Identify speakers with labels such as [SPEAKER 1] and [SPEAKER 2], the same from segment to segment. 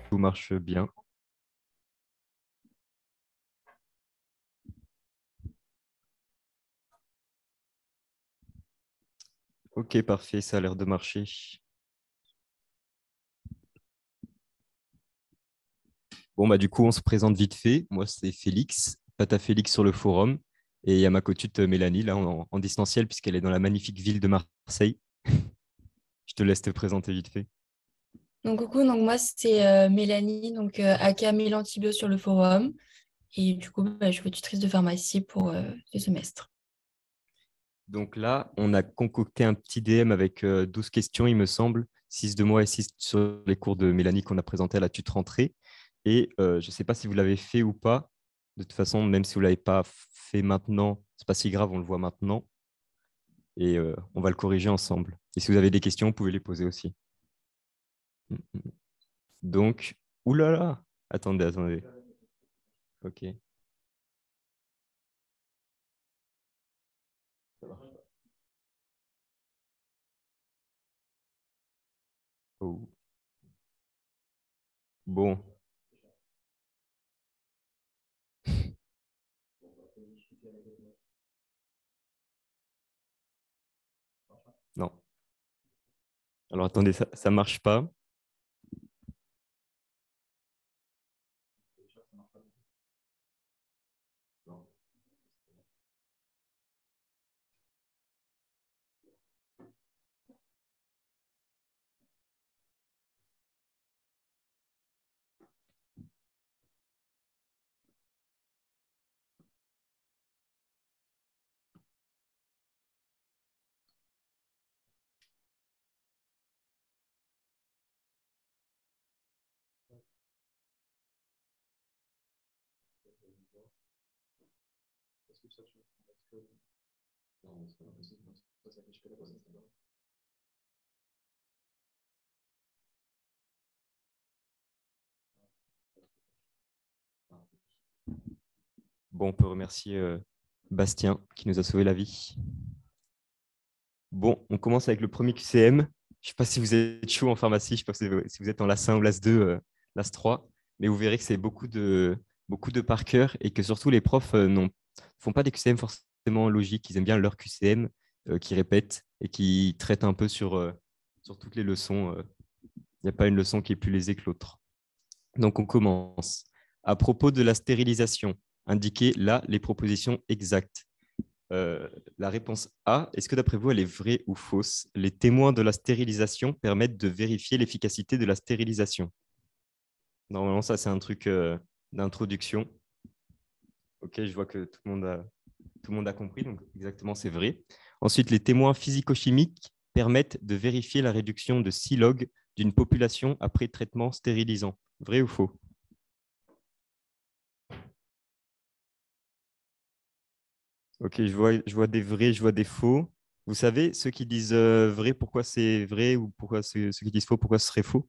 [SPEAKER 1] tout marche bien. Ok, parfait, ça a l'air de marcher. Bon, bah, du coup, on se présente vite fait. Moi, c'est Félix, Tata Félix sur le forum. Et il y a ma cotute Mélanie, là, en distanciel, puisqu'elle est dans la magnifique ville de Marseille. Je te laisse te présenter vite fait.
[SPEAKER 2] Donc coucou, donc moi c'est Mélanie, donc aka Mélantibio sur le forum. Et du coup, je suis tutrice de pharmacie pour ce semestre.
[SPEAKER 1] Donc là, on a concocté un petit DM avec 12 questions, il me semble, 6 de moi et 6 sur les cours de Mélanie qu'on a présenté à la tutre rentrée. Et je ne sais pas si vous l'avez fait ou pas. De toute façon, même si vous ne l'avez pas fait maintenant, c'est pas si grave, on le voit maintenant. Et on va le corriger ensemble. Et si vous avez des questions, vous pouvez les poser aussi. Mm, mm. Donc, oulala, attendez, attendez. Ok. Oh. Bon, non. Alors attendez, ça marche pas. Bon, on peut remercier Bastien qui nous a sauvé la vie. Bon, on commence avec le premier QCM. Je ne sais pas si vous êtes chaud en pharmacie, je ne sais pas si vous êtes en LAS 1 ou LAS 2, LAS 3, mais vous verrez que c'est beaucoup de par cœur et que surtout les profs font pas des QCM forcément logiques. Ils aiment bien leur QCM qui répètent et qui traitent un peu sur toutes les leçons. Il n'y a pas une leçon qui est plus lésée que l'autre. Donc on commence. À propos de la stérilisation, indiquez là les propositions exactes. La réponse A, est-ce que d'après vous, elle est vraie ou fausse? Les témoins de la stérilisation permettent de vérifier l'efficacité de la stérilisation. Normalement, ça, c'est un truc d'introduction. Ok, je vois que tout le monde a compris, donc exactement, c'est vrai. Ensuite, les témoins physico-chimiques permettent de vérifier la réduction de 6 log d'une population après traitement stérilisant. Vrai ou faux? Ok, je vois des vrais, je vois des faux. Vous savez, ceux qui disent vrai, pourquoi c'est vrai ou pourquoi ceux qui disent faux, pourquoi ce serait faux?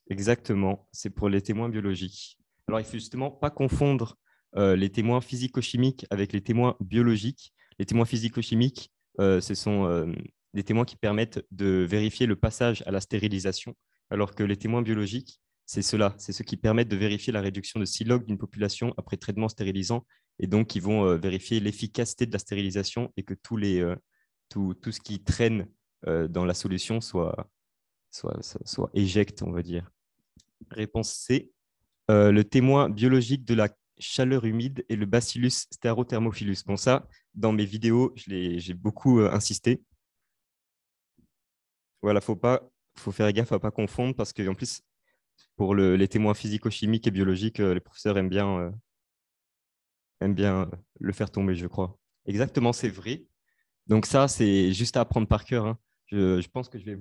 [SPEAKER 1] Exactement, c'est pour les témoins biologiques. Alors, il faut justement pas confondre les témoins physico-chimiques avec les témoins biologiques. Les témoins physico-chimiques, ce sont des témoins qui permettent de vérifier le passage à la stérilisation, alors que les témoins biologiques, c'est ceux-là, c'est ceux qui permettent de vérifier la réduction de 6 log d'une population après traitement stérilisant, et donc qui vont vérifier l'efficacité de la stérilisation et que tout ce qui traîne dans la solution soit éjecte, on va dire. Réponse C. Le témoin biologique de la chaleur humide est le Bacillus stérothermophilus. Bon, ça, dans mes vidéos, j'ai beaucoup insisté. Voilà, faut faire gaffe à pas confondre parce que en plus, pour les témoins physico-chimiques et biologiques, les professeurs aiment bien le faire tomber, je crois. Exactement, c'est vrai. Donc ça, c'est juste à apprendre par cœur, hein. Je pense que je vais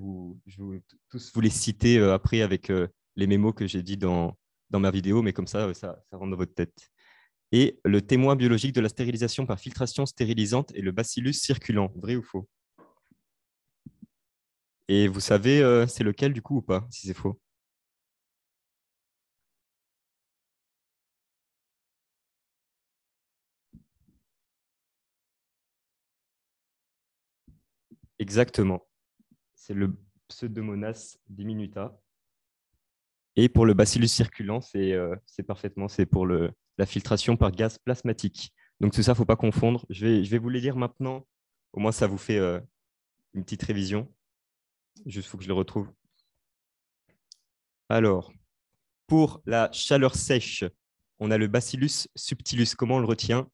[SPEAKER 1] tous vous les citer après avec les mémos que j'ai dit dans ma vidéo, mais comme ça rentre dans votre tête. Et le témoin biologique de la stérilisation par filtration stérilisante est le bacillus circulant. Vrai ou faux? Et vous savez, c'est lequel du coup ou pas, si c'est faux? Exactement. C'est le Pseudomonas diminuta. Et pour le bacillus circulant, c'est parfaitement, c'est pour la filtration par gaz plasmatique. Donc tout ça, il ne faut pas confondre. Je vais vous les lire maintenant. Au moins, ça vous fait une petite révision. Juste, il faut que je le retrouve. Alors, pour la chaleur sèche, on a le bacillus subtilus. Comment on le retient?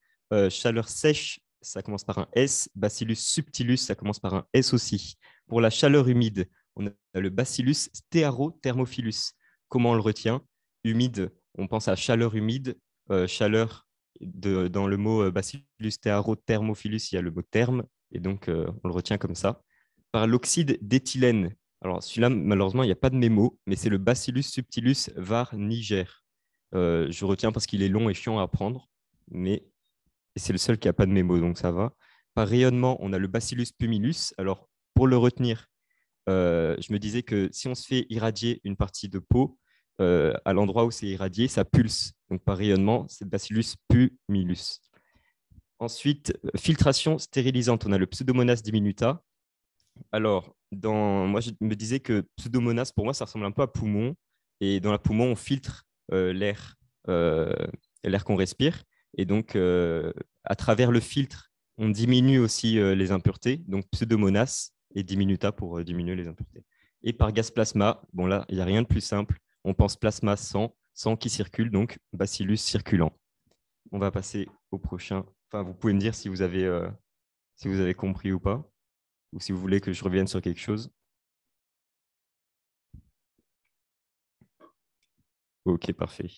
[SPEAKER 1] Chaleur sèche, ça commence par un S. Bacillus subtilus, ça commence par un S aussi. Pour la chaleur humide, on a le bacillus stearothermophilus. Comment on le retient? Humide, on pense à chaleur humide. Chaleur, dans le mot bacillus stearothermophilus, il y a le mot terme. Et donc, on le retient comme ça. Par l'oxyde d'éthylène, alors celui-là, malheureusement, il n'y a pas de mémo, mais c'est le Bacillus subtilus var niger. Je retiens parce qu'il est long et chiant à apprendre, mais c'est le seul qui n'a pas de mémo, donc ça va. Par rayonnement, on a le Bacillus pumilus. Alors, pour le retenir, je me disais que si on se fait irradier une partie de peau, à l'endroit où c'est irradié, ça pulse. Donc, par rayonnement, c'est le Bacillus pumilus. Ensuite, filtration stérilisante, on a le Pseudomonas diminuta. Alors, moi, je me disais que Pseudomonas, pour moi, ça ressemble un peu à poumon. Et dans la poumon, on filtre l'air l'air qu'on respire. Et donc, à travers le filtre, on diminue aussi les impuretés. Donc, Pseudomonas et diminuta pour diminuer les impuretés. Et par gaz plasma, bon là, il n'y a rien de plus simple. On pense plasma sang qui circule, donc bacillus circulant. On va passer au prochain. Enfin, vous pouvez me dire si vous avez compris ou pas, ou si vous voulez que je revienne sur quelque chose. Ok, parfait.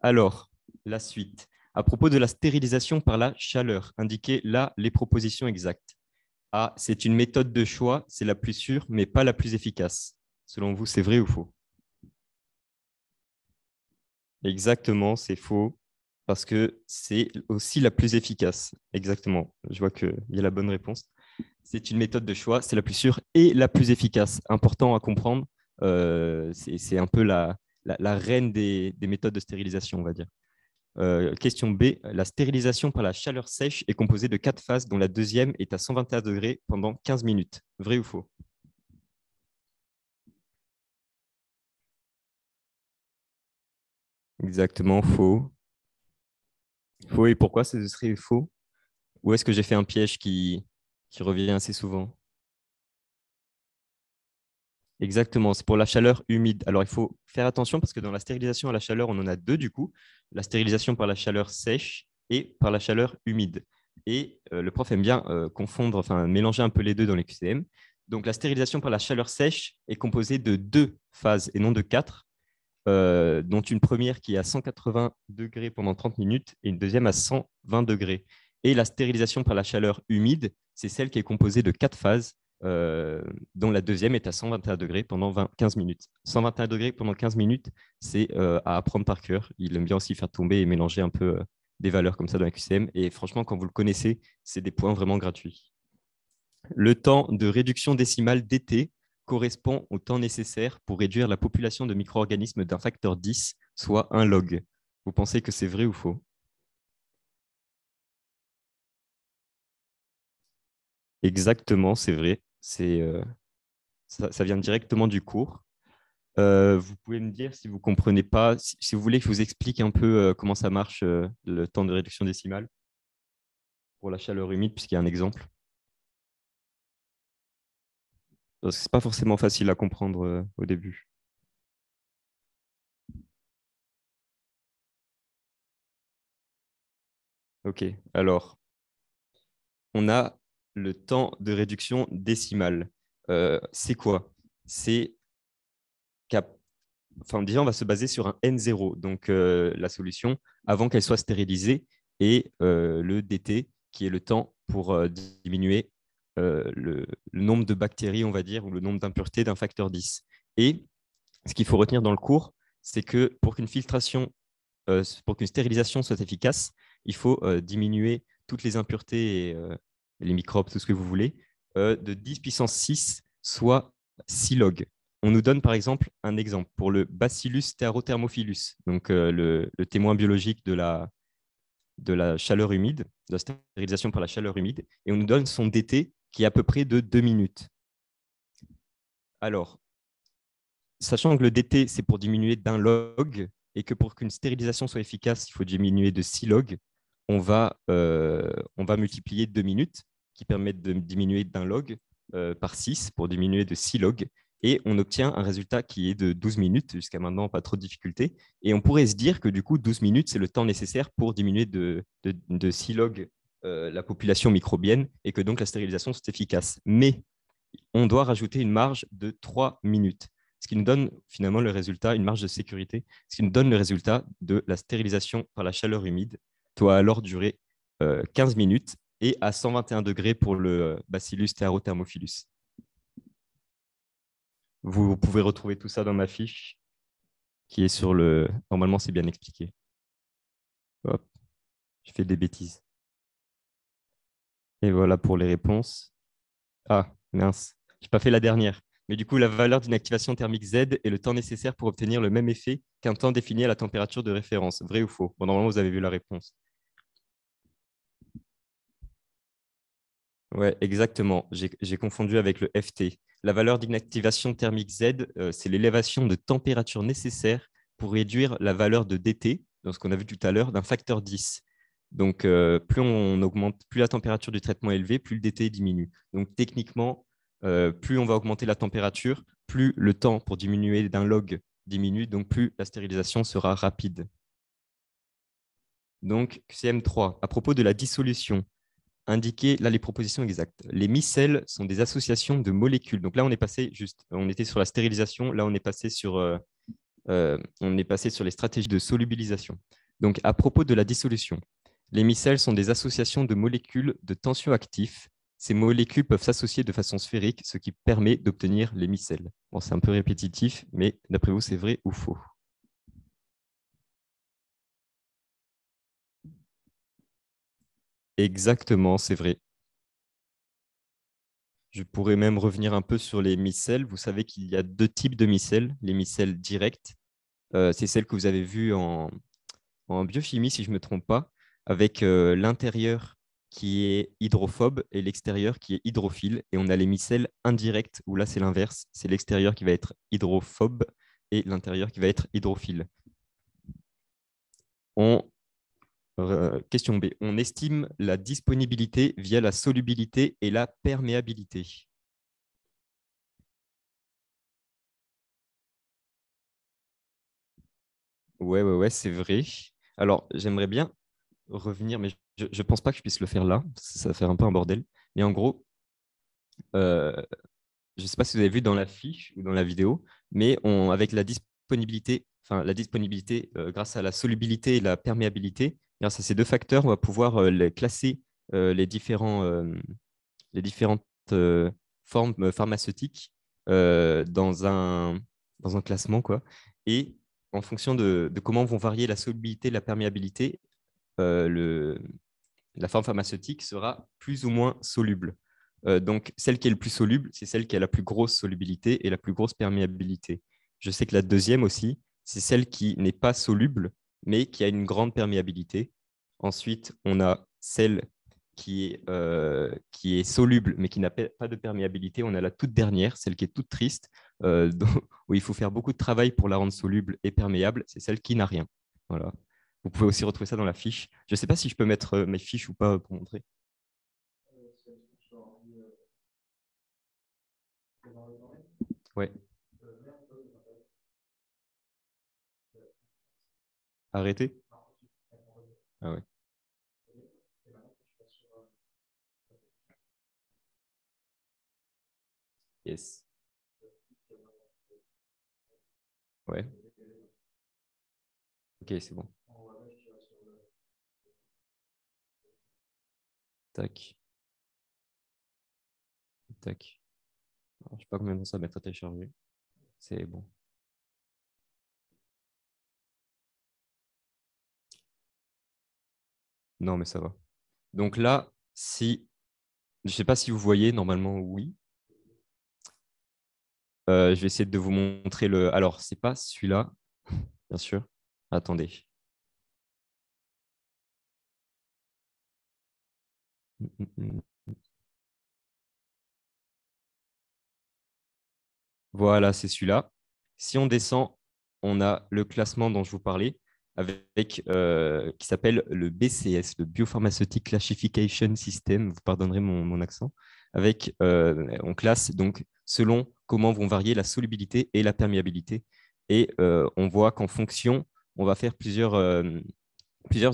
[SPEAKER 1] Alors, la suite. À propos de la stérilisation par la chaleur, indiquez là les propositions exactes. A, c'est une méthode de choix, c'est la plus sûre, mais pas la plus efficace. Selon vous, c'est vrai ou faux? Exactement, c'est faux, parce que c'est aussi la plus efficace. Exactement, je vois qu'il y a la bonne réponse. C'est une méthode de choix, c'est la plus sûre et la plus efficace. Important à comprendre, c'est un peu la reine des méthodes de stérilisation, on va dire. Question B, la stérilisation par la chaleur sèche est composée de 4 phases, dont la deuxième est à 121 degrés pendant 15 minutes. Vrai ou faux? Exactement, faux. Faux, et pourquoi ce serait faux? Ou est-ce que j'ai fait un piège qui revient assez souvent? Exactement, c'est pour la chaleur humide. Alors, il faut faire attention parce que dans la stérilisation à la chaleur, on en a deux du coup. La stérilisation par la chaleur sèche et par la chaleur humide. Et le prof aime bien confondre, enfin mélanger un peu les deux dans les QCM. Donc, la stérilisation par la chaleur sèche est composée de 2 phases et non de 4, dont une première qui est à 180 degrés pendant 30 minutes et une deuxième à 120 degrés. Et la stérilisation par la chaleur humide, c'est celle qui est composée de 4 phases, dont la deuxième est à 121 degrés pendant 15 minutes. 121 degrés pendant 15 minutes, c'est à apprendre par cœur. Il aime bien aussi faire tomber et mélanger un peu des valeurs comme ça dans la QCM. Et franchement, quand vous le connaissez, c'est des points vraiment gratuits. Le temps de réduction décimale dt correspond au temps nécessaire pour réduire la population de micro-organismes d'un facteur 10, soit 1 log. Vous pensez que c'est vrai ou faux? Exactement, c'est vrai. Ça vient directement du cours. Vous pouvez me dire si vous comprenez pas, si vous voulez que je vous explique un peu comment ça marche, le temps de réduction décimale pour la chaleur humide, puisqu'il y a un exemple. Parce que c'est pas forcément facile à comprendre au début. Ok, alors, on a le temps de réduction décimale. C'est quoi? C'est qu'à enfin, déjà, on va se baser sur un N0, donc la solution, avant qu'elle soit stérilisée, et le DT, qui est le temps pour diminuer le nombre de bactéries, on va dire, ou le nombre d'impuretés d'un facteur 10. Et ce qu'il faut retenir dans le cours, c'est que pour qu'une stérilisation soit efficace, il faut diminuer toutes les impuretés et les microbes, tout ce que vous voulez, de 10 puissance 6, soit 6 log. On nous donne par exemple un exemple pour le Bacillus stearothermophilus, donc le témoin biologique de la chaleur humide, de la stérilisation par la chaleur humide, et on nous donne son DT qui est à peu près de 2 minutes. Alors, sachant que le DT, c'est pour diminuer d'un log et que pour qu'une stérilisation soit efficace, il faut diminuer de 6 logs, on va multiplier 2 minutes qui permettent de diminuer d'un log par 6 pour diminuer de 6 logs. Et on obtient un résultat qui est de 12 minutes. Jusqu'à maintenant, pas trop de difficultés. Et on pourrait se dire que du coup, 12 minutes, c'est le temps nécessaire pour diminuer de 6 logs la population microbienne et que donc la stérilisation soit efficace. Mais on doit rajouter une marge de 3 minutes, ce qui nous donne finalement le résultat, une marge de sécurité, ce qui nous donne le résultat de la stérilisation par la chaleur humide doit alors durer 15 minutes et à 121 degrés pour le Bacillus thermophilus. Vous pouvez retrouver tout ça dans ma fiche qui est sur le... Normalement, c'est bien expliqué. Hop, je fais des bêtises. Et voilà pour les réponses. Ah, mince, je n'ai pas fait la dernière. Mais du coup, la valeur d'une activation thermique Z est le temps nécessaire pour obtenir le même effet qu'un temps défini à la température de référence. Vrai ou faux? Bon, normalement, vous avez vu la réponse. Ouais, exactement. J'ai confondu avec le FT. La valeur d'inactivation thermique Z, c'est l'élévation de température nécessaire pour réduire la valeur de DT, dans ce qu'on a vu tout à l'heure, d'un facteur 10. Donc, plus on augmente, plus la température du traitement est élevée, plus le DT diminue. Donc, techniquement, plus on va augmenter la température, plus le temps pour diminuer d'un log diminue, donc plus la stérilisation sera rapide. Donc, QCM3, à propos de la dissolution, indiquer là les propositions exactes. Les micelles sont des associations de molécules. Donc là, on est passé juste, on était sur la stérilisation. Là, on est passé sur les stratégies de solubilisation. Donc, à propos de la dissolution, les micelles sont des associations de molécules de tension actifs. Ces molécules peuvent s'associer de façon sphérique, ce qui permet d'obtenir les micelles. Bon, c'est un peu répétitif, mais d'après vous, c'est vrai ou faux? Exactement, c'est vrai. Je pourrais même revenir un peu sur les micelles. Vous savez qu'il y a deux types de micelles. Les micelles directes, c'est celles que vous avez vues en biochimie, si je ne me trompe pas, avec l'intérieur qui est hydrophobe et l'extérieur qui est hydrophile. Et on a les micelles indirectes, où là, c'est l'inverse. C'est l'extérieur qui va être hydrophobe et l'intérieur qui va être hydrophile. Question B. On estime la disponibilité via la solubilité et la perméabilité. Ouais, c'est vrai. Alors, j'aimerais bien revenir, mais je ne pense pas que je puisse le faire là. Ça va faire un peu un bordel. Mais en gros, euh, je ne sais pas si vous avez vu dans la fiche ou dans la vidéo, mais avec la disponibilité grâce à la solubilité et la perméabilité, grâce à ces deux facteurs, on va pouvoir classer les les différentes formes pharmaceutiques dans un classement, quoi. Et en fonction de comment vont varier la solubilité et la perméabilité, le, la forme pharmaceutique sera plus ou moins soluble. Donc, celle qui est le plus soluble, c'est celle qui a la plus grosse solubilité et la plus grosse perméabilité. Je sais que la deuxième aussi, c'est celle qui n'est pas soluble, mais qui a une grande perméabilité. Ensuite, on a celle qui est soluble, mais qui n'a pas de perméabilité. On a la toute dernière, celle qui est toute triste, où il faut faire beaucoup de travail pour la rendre soluble et perméable. C'est celle qui n'a rien. Voilà. Vous pouvez aussi retrouver ça dans la fiche. Je ne sais pas si je peux mettre mes fiches ou pas pour montrer. Ouais, arrêtez. Ah ouais. Yes. Ouais. Ok, c'est bon. Tac, tac. Alors, je sais pas combien de temps ça va mettre à télécharger. C'est bon. Non, mais ça va. Donc là, si je sais pas si vous voyez, normalement, oui. Je vais essayer de vous montrer le. Alors, c'est pas celui-là, bien sûr. Attendez. Mm, mm, mm. Voilà, c'est celui-là. Si on descend, on a le classement dont je vous parlais, qui s'appelle le BCS, le Biopharmaceutical Classification System. Vous pardonnerez mon accent. On classe donc selon comment vont varier la solubilité et la perméabilité. Et on voit qu'en fonction, on va faire plusieurs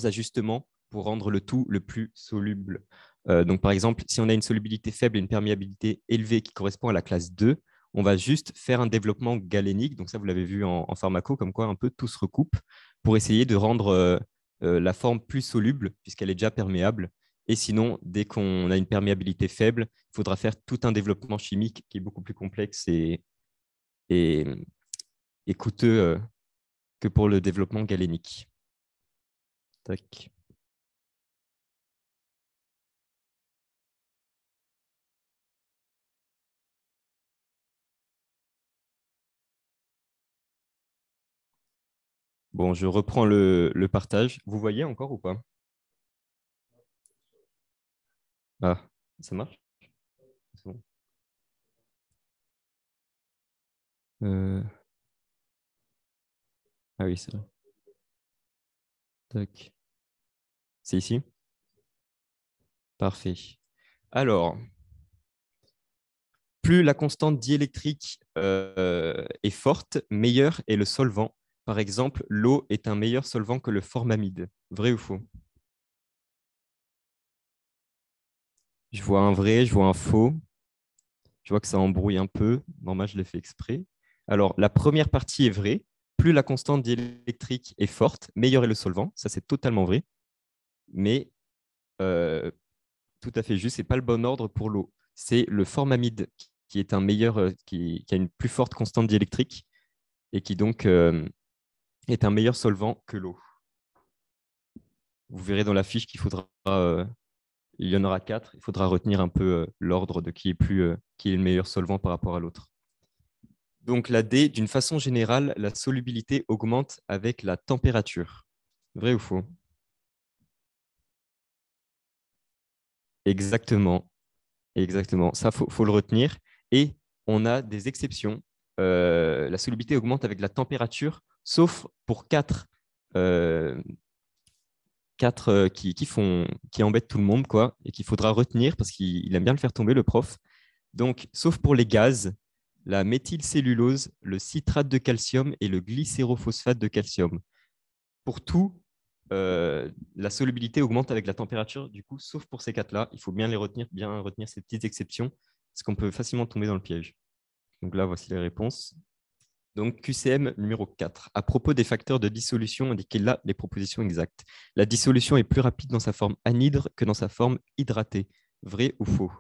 [SPEAKER 1] ajustements pour rendre le tout le plus soluble. Donc, par exemple, si on a une solubilité faible et une perméabilité élevée qui correspond à la classe 2, on va juste faire un développement galénique. Donc, ça, vous l'avez vu en pharmaco, comme quoi un peu tout se recoupe pour essayer de rendre la forme plus soluble, puisqu'elle est déjà perméable. Et sinon, dès qu'on a une perméabilité faible, il faudra faire tout un développement chimique qui est beaucoup plus complexe et, et coûteux que pour le développement galénique. Tac. Bon, je reprends le partage. Vous voyez encore ou pas? Ah, ça marche? C'est bon. Euh, Ah oui, c'est vrai. Tac. C'est ici? Parfait. Alors, plus la constante diélectrique est forte, meilleur est le solvant. Par exemple, l'eau est un meilleur solvant que le formamide. Vrai ou faux? Je vois un vrai, je vois un faux. Je vois que ça embrouille un peu. Normal, je l'ai fait exprès. Alors, la première partie est vraie. Plus la constante diélectrique est forte, meilleur est le solvant. Ça, c'est totalement vrai. Mais euh, tout à fait juste, c'est pas le bon ordre pour l'eau. C'est le formamide qui est un meilleur, qui a une plus forte constante diélectrique et qui donc est un meilleur solvant que l'eau. Vous verrez dans la fiche il y en aura quatre. Il faudra retenir un peu l'ordre de qui est le meilleur solvant par rapport à l'autre. Donc la D, d'une façon générale, la solubilité augmente avec la température. Vrai ou faux? Exactement. Exactement. Ça, faut le retenir. Et on a des exceptions. La solubilité augmente avec la température, sauf pour euh, quatre qui embêtent tout le monde, quoi, et qu'il faudra retenir parce qu'il aime bien le faire tomber, le prof. Donc, sauf pour les gaz, la méthylcellulose, le citrate de calcium et le glycérophosphate de calcium. Pour tout, la solubilité augmente avec la température, du coup, sauf pour ces quatre-là. Il faut bien retenir ces petites exceptions, parce qu'on peut facilement tomber dans le piège. Donc là, voici les réponses. Donc QCM numéro 4. À propos des facteurs de dissolution, indiquez là les propositions exactes. La dissolution est plus rapide dans sa forme anhydre que dans sa forme hydratée. Vrai ou faux?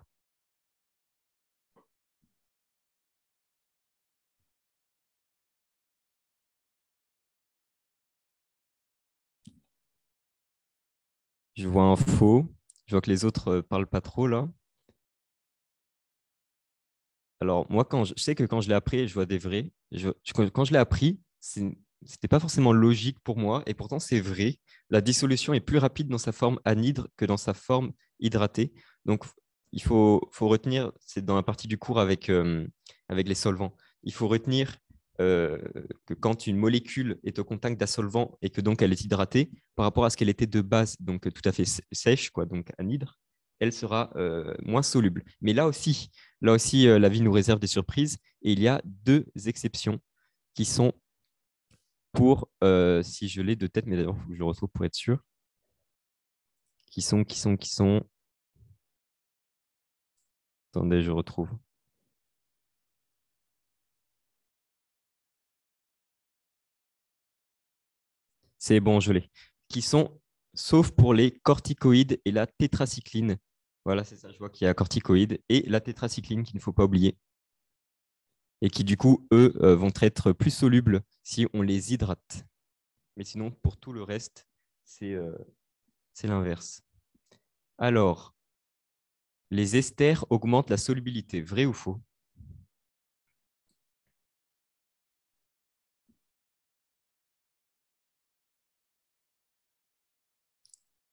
[SPEAKER 1] Je vois un faux. Je vois que les autres parlent pas trop là. Alors, moi, je sais que quand je l'ai appris, je vois des vrais. Quand je l'ai appris, c'était pas forcément logique pour moi, et pourtant, c'est vrai. La dissolution est plus rapide dans sa forme anhydre que dans sa forme hydratée. Donc, faut retenir, c'est dans la partie du cours avec les solvants, il faut retenir euh, que quand une molécule est au contact d'un solvant et que donc elle est hydratée, par rapport à ce qu'elle était de base, donc tout à fait sèche, quoi, donc anhydre, elle sera moins soluble. Mais là aussi, la vie nous réserve des surprises et il y a deux exceptions qui sont si je l'ai de tête, mais d'ailleurs, il faut que je le retrouve pour être sûr, qui sont. Attendez, je retrouve. C'est bon, je l'ai. Qui sont, sauf pour les corticoïdes et la tétracycline. Voilà, c'est ça, je vois qu'il y a corticoïdes et la tétracycline qu'il ne faut pas oublier. Et qui, du coup, eux, vont être plus solubles si on les hydrate. Mais sinon, pour tout le reste, c'est c'est l'inverse. Alors, les esters augmentent la solubilité. Vrai ou faux?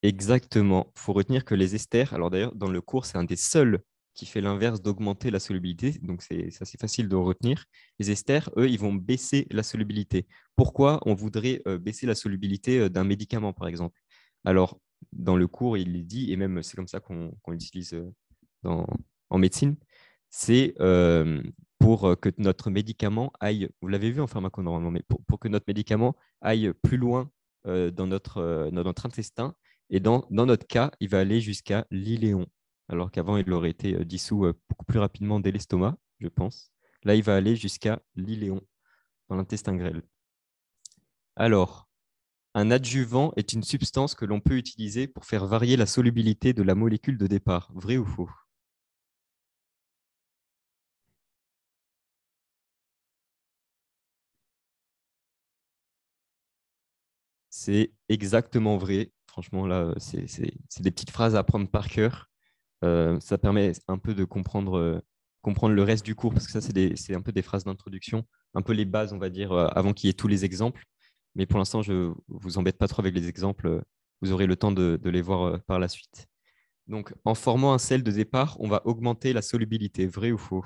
[SPEAKER 1] Exactement. Il faut retenir que les esters, alors d'ailleurs, dans le cours, c'est un des seuls qui fait l'inverse d'augmenter la solubilité. Donc, c'est assez facile de retenir. Les esters, eux, ils vont baisser la solubilité. Pourquoi on voudrait baisser la solubilité d'un médicament, par exemple? Alors, dans le cours, il est dit, et même c'est comme ça qu'on l'utilise en médecine, c'est pour que notre médicament aille, vous l'avez vu en pharmaco normalement, mais pour que notre médicament aille plus loin dans notre intestin. Et dans notre cas, il va aller jusqu'à l'iléon, alors qu'avant, il aurait été dissous beaucoup plus rapidement dès l'estomac, je pense. Là, il va aller jusqu'à l'iléon, dans l'intestin grêle. Alors, un adjuvant est une substance que l'on peut utiliser pour faire varier la solubilité de la molécule de départ. Vrai ou faux? C'est exactement vrai. Franchement, là, c'est des petites phrases à apprendre par cœur. Ça permet un peu de comprendre le reste du cours, parce que ça, c'est un peu des phrases d'introduction, un peu les bases, on va dire, avant qu'il y ait tous les exemples. Mais pour l'instant, je ne vous embête pas trop avec les exemples. Vous aurez le temps de les voir par la suite. Donc, en formant un sel de départ, on va augmenter la solubilité. Vrai ou faux?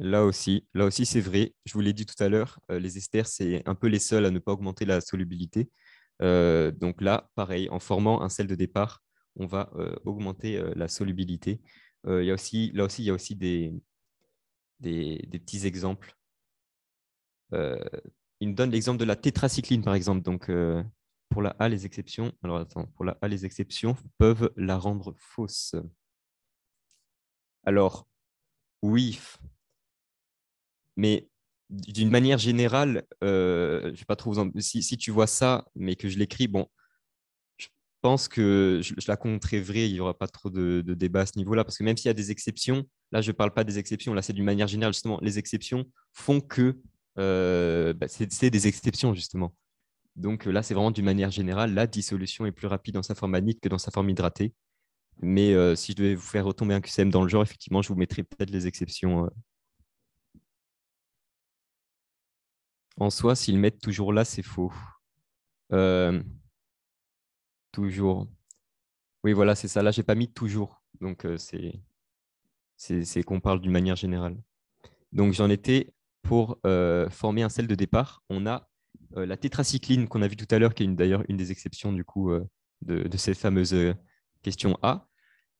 [SPEAKER 1] Là aussi, c'est vrai. Je vous l'ai dit tout à l'heure, les esters, c'est un peu les seuls à ne pas augmenter la solubilité. Donc là, pareil, en formant un sel de départ, on va augmenter la solubilité. Là aussi, il y a aussi des petits exemples. Euh, il me donne l'exemple de la tétracycline, par exemple. Donc, pour la A, les exceptions. Alors, attends, pour la A, les exceptions peuvent la rendre fausse. Alors, oui, mais d'une manière générale, je vais pas trop si tu vois ça, mais que je l'écris, bon, je pense que je la compterai vraie, il n'y aura pas trop de débat à ce niveau-là, parce que même s'il y a des exceptions, là, je ne parle pas des exceptions, là, c'est d'une manière générale, justement, les exceptions font que c'est des exceptions, justement. Donc là, c'est vraiment d'une manière générale, la dissolution est plus rapide dans sa forme anide que dans sa forme hydratée. Mais si je devais vous faire retomber un QCM dans le genre, effectivement, je vous mettrais peut-être les exceptions. En soi, s'ils mettent toujours là, c'est faux. Euh, toujours. Oui, voilà, c'est ça. Là, j'ai pas mis toujours. Donc, c'est qu'on parle d'une manière générale. Donc, j'en étais pour former un sel de départ. On a la tétracycline qu'on a vu tout à l'heure, qui est d'ailleurs une des exceptions du coup de cette fameuse question A.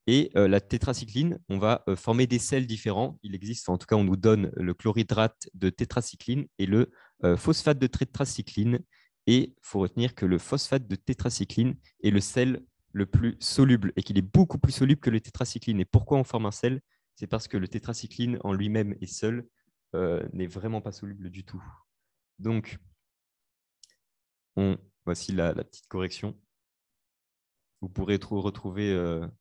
[SPEAKER 1] Et la tétracycline, on va former des sels différents. Il existe, en tout cas, on nous donne le chlorhydrate de tétracycline et le phosphate de tétracycline. Et il faut retenir que le phosphate de tétracycline est le sel le plus soluble et qu'il est beaucoup plus soluble que le tétracycline. Et pourquoi on forme un sel? C'est parce que le tétracycline en lui-même et seul n'est vraiment pas soluble du tout. Donc, voici la petite correction. Vous pourrez retrouver,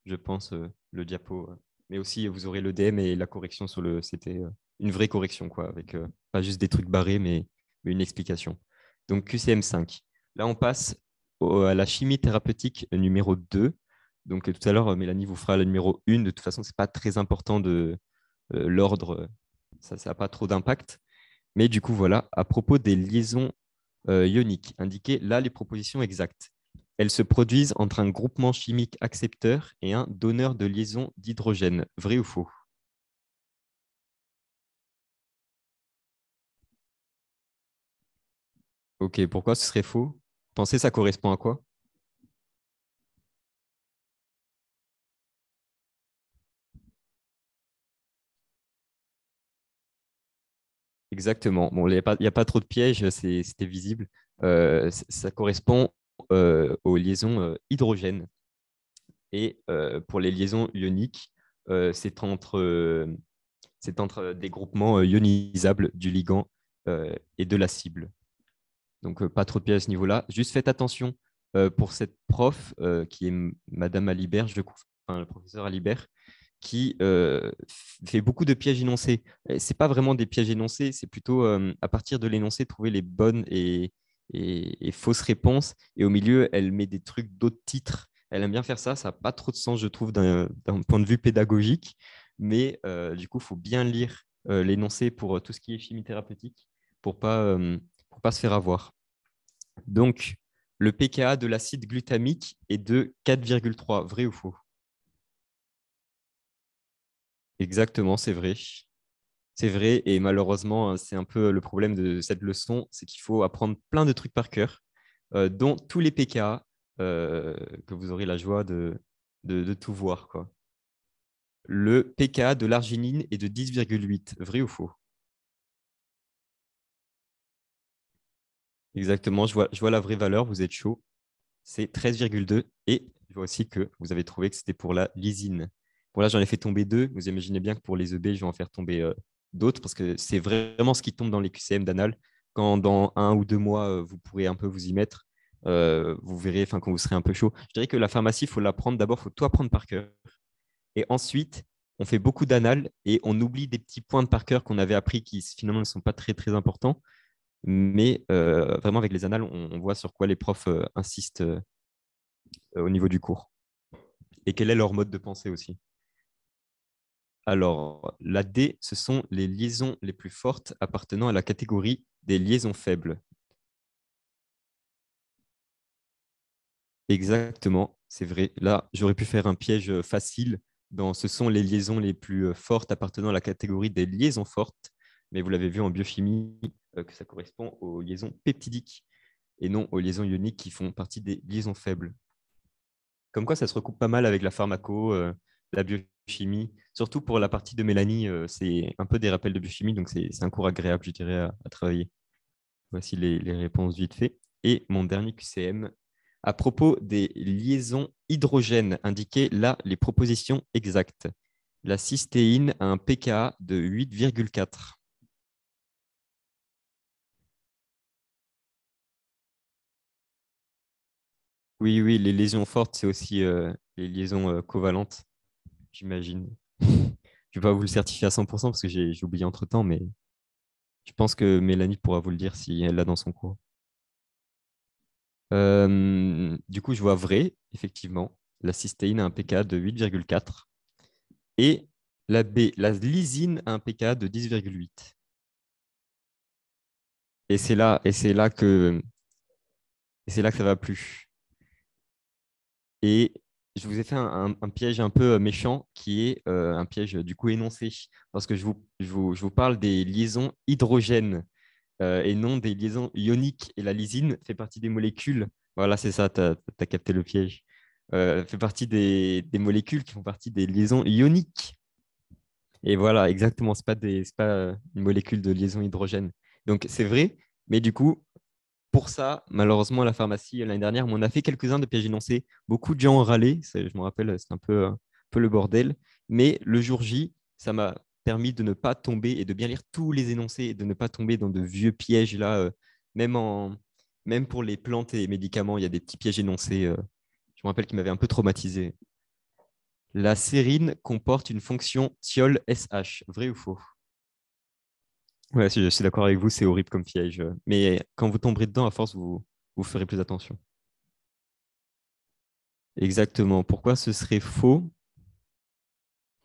[SPEAKER 1] je pense, le diapo. Mais aussi, vous aurez le DM et la correction sur le. C'était une vraie correction, quoi, avec pas juste des trucs barrés, mais une explication. Donc, QCM5. Là, on passe à la chimie thérapeutique numéro 2. Donc, tout à l'heure, Mélanie vous fera le numéro 1. De toute façon, ce n'est pas très important de l'ordre. Ça n'a pas trop d'impact. Mais du coup, voilà, à propos des liaisons ioniques, indiquez là les propositions exactes. Elles se produisent entre un groupement chimique accepteur et un donneur de liaison d'hydrogène. Vrai ou faux? Ok, pourquoi ce serait faux? Pensez, ça correspond à quoi? Exactement. Bon, il n'y a pas trop de pièges, c'était visible. Ça correspond aux liaisons hydrogène. Et pour les liaisons ioniques, c'est entre des groupements ionisables du ligand et de la cible. Donc, pas trop de pièges à ce niveau-là. Juste faites attention pour cette prof qui est Madame Alibert, enfin, le professeur Alibert, qui fait beaucoup de pièges énoncés. Ce n'est pas vraiment des pièges énoncés, c'est plutôt à partir de l'énoncé, trouver les bonnes et fausses réponses. Et au milieu, elle met des trucs d'autres titres. Elle aime bien faire ça. Ça n'a pas trop de sens, je trouve, d'un point de vue pédagogique. Mais du coup, il faut bien lire l'énoncé pour tout ce qui est chimie thérapeutique pour pas se faire avoir. Donc, Le pKa de l'acide glutamique est de 4,3. Vrai ou faux? Exactement, c'est vrai. C'est vrai, et malheureusement, c'est un peu le problème de cette leçon, c'est qu'il faut apprendre plein de trucs par cœur, dont tous les pKa que vous aurez la joie de tout voir, quoi. Le pKa de l'arginine est de 10,8. Vrai ou faux? Exactement, je vois la vraie valeur, vous êtes chaud. C'est 13,2. Et je vois aussi que vous avez trouvé que c'était pour la lysine. Bon, là, j'en ai fait tomber deux. Vous imaginez bien que pour les EB, je vais en faire tomber d'autres parce que c'est vraiment ce qui tombe dans les QCM d'Anal. Quand dans 1 ou 2 mois, vous pourrez un peu vous y mettre, vous verrez quand vous serez un peu chaud. Je dirais que la pharmacie, il faut l'apprendre. D'abord, il faut tout apprendre par cœur. Et ensuite, on fait beaucoup d'anal et on oublie des petits points de par cœur qu'on avait appris qui finalement ne sont pas très, très importants. Mais vraiment, avec les annales, on voit sur quoi les profs insistent au niveau du cours et quel est leur mode de pensée aussi. Alors, la D, ce sont les liaisons les plus fortes appartenant à la catégorie des liaisons faibles. Exactement, c'est vrai. Là, j'aurais pu faire un piège facile dans ce sont les liaisons les plus fortes appartenant à la catégorie des liaisons fortes, mais vous l'avez vu en biochimie que ça correspond aux liaisons peptidiques et non aux liaisons ioniques qui font partie des liaisons faibles. Comme quoi, ça se recoupe pas mal avec la pharmaco, la biochimie. Surtout pour la partie de Mélanie, c'est un peu des rappels de biochimie, donc c'est un cours agréable, je dirais, à travailler. Voici les réponses vite fait. Et mon dernier QCM. À propos des liaisons hydrogènes, indiquez là les propositions exactes. La cystéine a un pKa de 8,4. Oui, oui, les liaisons fortes, c'est aussi les liaisons covalentes, j'imagine. Je ne vais pas vous le certifier à 100% parce que j'ai oublié entre-temps, mais je pense que Mélanie pourra vous le dire si elle l'a dans son cours. Du coup, je vois vrai, effectivement. La cystéine a un pKa de 8,4 et la B, la lysine a un pKa de 10,8. Et c'est là que ça va plus. Et je vous ai fait un piège un peu méchant qui est un piège du coup énoncé parce que je vous parle des liaisons hydrogènes et non des liaisons ioniques. Et la lysine fait partie des molécules. Voilà, c'est ça, tu as capté le piège. Fait partie des molécules qui font partie des liaisons ioniques. Et voilà, exactement, c'est pas une molécule de liaison hydrogène. Donc c'est vrai, mais du coup, pour ça, malheureusement, à la pharmacie, l'année dernière, on a fait quelques-uns de pièges énoncés. Beaucoup de gens ont râlé, je me rappelle, c'est un peu le bordel. Mais le jour J, ça m'a permis de ne pas tomber et de bien lire tous les énoncés et de ne pas tomber dans de vieux pièges là. Même, même pour les plantes et les médicaments, il y a des petits pièges énoncés. Je me rappelle qui m'avaient un peu traumatisé. La sérine comporte une fonction thiol-SH. Vrai ou faux? Ouais, je suis d'accord avec vous, c'est horrible comme piège. Mais quand vous tomberez dedans, à force, vous ferez plus attention. Exactement. Pourquoi ce serait faux?